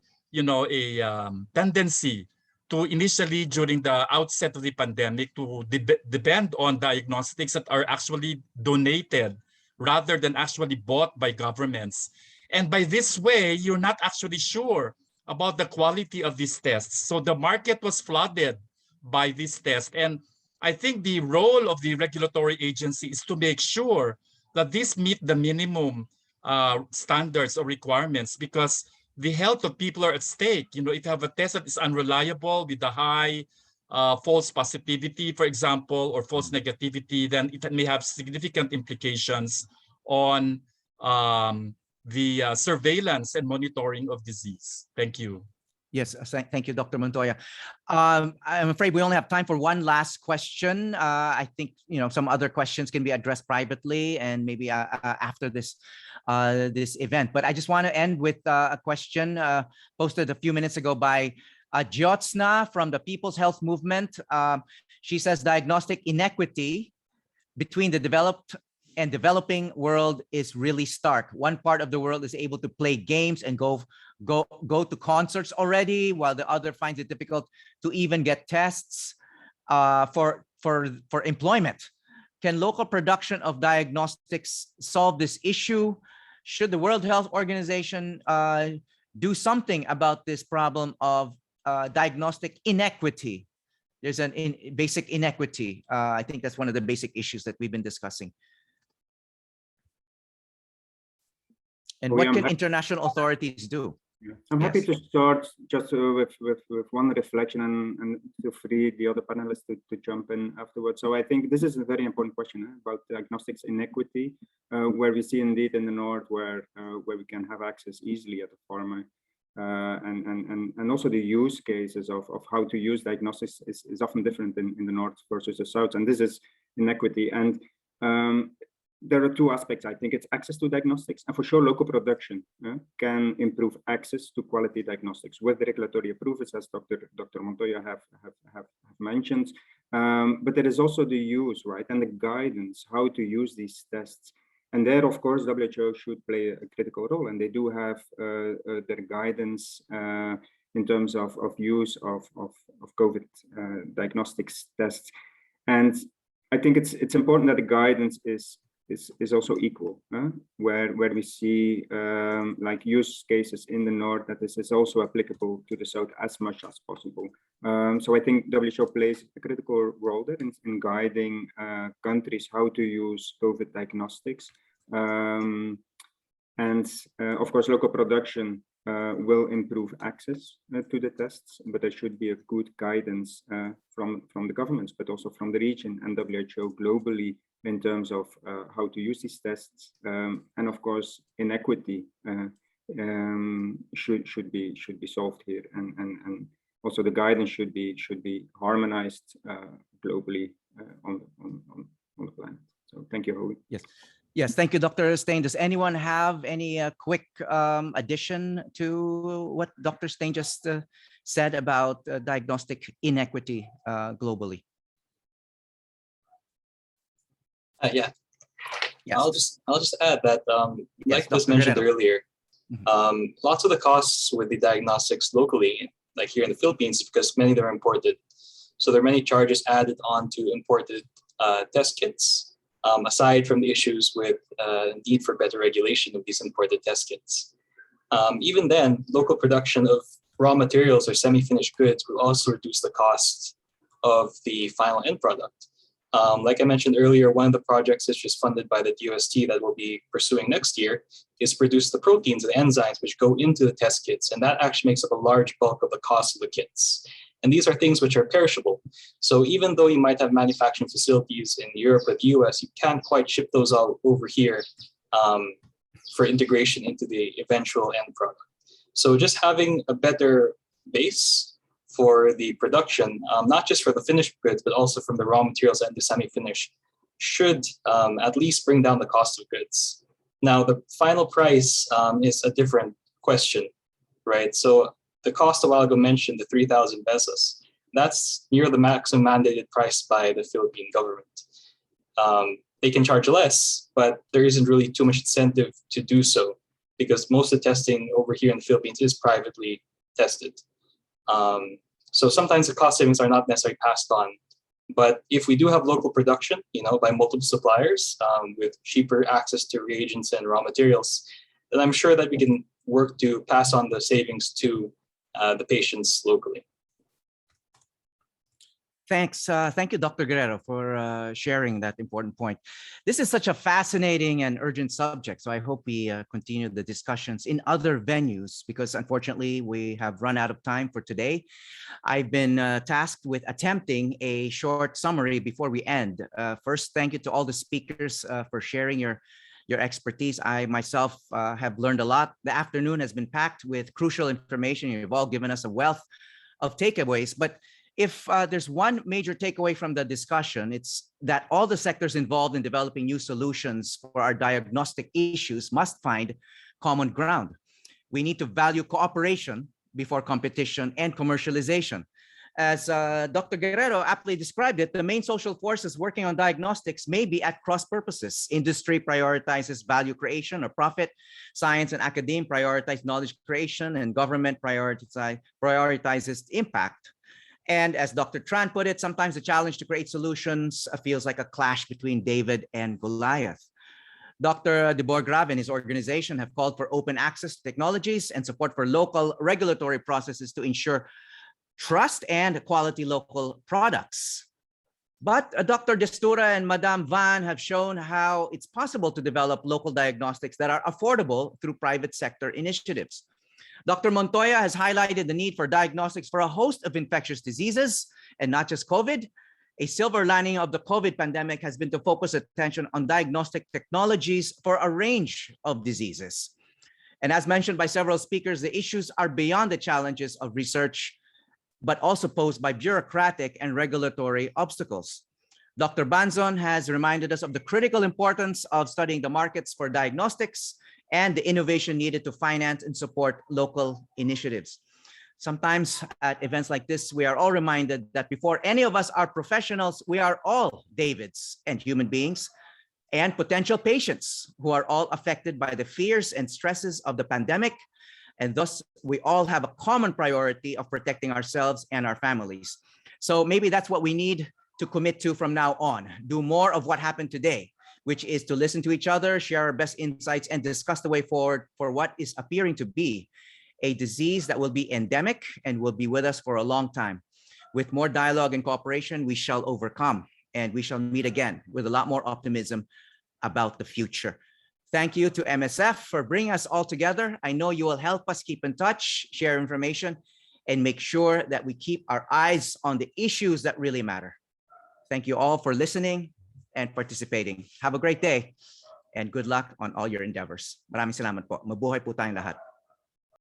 tendency to initially during the outset of the pandemic to depend on diagnostics that are actually donated rather than actually bought by governments. And by this way, you're not actually sure about the quality of these tests. So the market was flooded by these tests. And I think the role of the regulatory agency is to make sure that these meet the minimum standards or requirements, because the health of people are at stake. If you have a test that is unreliable with a high false positivity, for example, or false negativity, then it may have significant implications on the surveillance and monitoring of disease. Thank you. Yes, thank you, Dr. Montoya. I'm afraid we only have time for one last question. I think some other questions can be addressed privately and maybe after this event. But I just want to end with a question posted a few minutes ago by Jyotsna from the People's Health Movement. She says diagnostic inequity between the developed and developing world is really stark. One part of the world is able to play games and go to concerts already, while the other finds it difficult to even get tests for employment. Can local production of diagnostics solve this issue? Should the World Health Organization do something about this problem of diagnostic inequity? There's an basic inequity. I think that's one of the basic issues that we've been discussing. And what can international authorities do? I'm happy to start just with one reflection and to free the other panelists to jump in afterwards. So I think this is a very important question about diagnostics inequity, where we see indeed in the north where we can have access easily at the pharma, and also the use cases of how to use diagnostics is often different in the north versus the south, and this is inequity. And there are two aspects. I think it's access to diagnostics, and for sure local production can improve access to quality diagnostics with the regulatory approvals, as Dr. Montoya have mentioned. But there is also the use, right, and the guidance how to use these tests. And there, of course, WHO should play a critical role, and they do have their guidance in terms of use of COVID diagnostics tests. And I think it's important that the guidance is also equal, where we see like use cases in the north, that this is also applicable to the south as much as possible. So I think WHO plays a critical role there in guiding countries how to use COVID diagnostics. And of course, local production will improve access to the tests, but there should be a good guidance from the governments, but also from the region and WHO globally in terms of how to use these tests. And of course, inequity should be solved here, and also the guidance should be harmonized globally on the planet. So thank you, Howie. Yes, thank you, Dr. Stein. Does anyone have any quick addition to what Dr. Stein just said about diagnostic inequity globally? Yeah. Yes. I'll just add that, like was mentioned earlier, lots of the costs with the diagnostics locally, like here in the Philippines, because many of them are imported. So there are many charges added on to imported test kits. Aside from the issues with need for better regulation of these imported test kits. Even then, local production of raw materials or semi-finished goods will also reduce the cost of the final end product. Like I mentioned earlier, one of the projects is just funded by the DOST that we'll be pursuing next year is produce the proteins and enzymes which go into the test kits, and that actually makes up a large bulk of the cost of the kits. And these are things which are perishable. So even though you might have manufacturing facilities in Europe or the US, you can't quite ship those all over here for integration into the eventual end product. So just having a better base for the production, not just for the finished goods, but also from the raw materials and the semi-finished, should at least bring down the cost of goods. Now, the final price is a different question, right? So the cost a while ago mentioned, the 3,000 pesos. That's near the maximum mandated price by the Philippine government. They can charge less, but there isn't really too much incentive to do so because most of the testing over here in the Philippines is privately tested. So sometimes the cost savings are not necessarily passed on. But if we do have local production, by multiple suppliers with cheaper access to reagents and raw materials, then I'm sure that we can work to pass on the savings to the patients locally. Thanks. Thank you, Dr. Guerrero, for sharing that important point. This is such a fascinating and urgent subject, so I hope we continue the discussions in other venues because unfortunately we have run out of time for today. I've been tasked with attempting a short summary before we end. First, thank you to all the speakers for sharing your expertise. I myself have learned a lot. The afternoon has been packed with crucial information. You've all given us a wealth of takeaways, but if there's one major takeaway from the discussion, it's that all the sectors involved in developing new solutions for our diagnostic issues must find common ground. We need to value cooperation before competition and commercialization. As Dr. Guerrero aptly described it, the main social forces working on diagnostics may be at cross purposes. Industry prioritizes value creation or profit, science and academia prioritize knowledge creation, and government prioritizes impact. And as Dr. Tran put it, sometimes the challenge to create solutions feels like a clash between David and Goliath. Dr. De Boer-Graave and his organization have called for open access to technologies and support for local regulatory processes to ensure trust and quality local products. But Dr. Destura and Madame Van have shown how it's possible to develop local diagnostics that are affordable through private sector initiatives. Dr. Montoya has highlighted the need for diagnostics for a host of infectious diseases and not just COVID. A silver lining of the COVID pandemic has been to focus attention on diagnostic technologies for a range of diseases. And as mentioned by several speakers, the issues are beyond the challenges of research, but also posed by bureaucratic and regulatory obstacles. Dr. Banzon has reminded us of the critical importance of studying the markets for diagnostics and the innovation needed to finance and support local initiatives. Sometimes at events like this, we are all reminded that before any of us are professionals, we are all Davids and human beings and potential patients who are all affected by the fears and stresses of the pandemic. And thus, we all have a common priority of protecting ourselves and our families. So maybe that's what we need to commit to from now on. Do more of what happened today, which is to listen to each other, share our best insights, and discuss the way forward for what is appearing to be a disease that will be endemic and will be with us for a long time. With more dialogue and cooperation, we shall overcome, and we shall meet again with a lot more optimism about the future. Thank you to MSF for bringing us all together. I know you will help us keep in touch, share information, and make sure that we keep our eyes on the issues that really matter. Thank you all for listening and participating. Have a great day and good luck on all your endeavors. Maraming salamat po. Mabuhay po tayong lahat.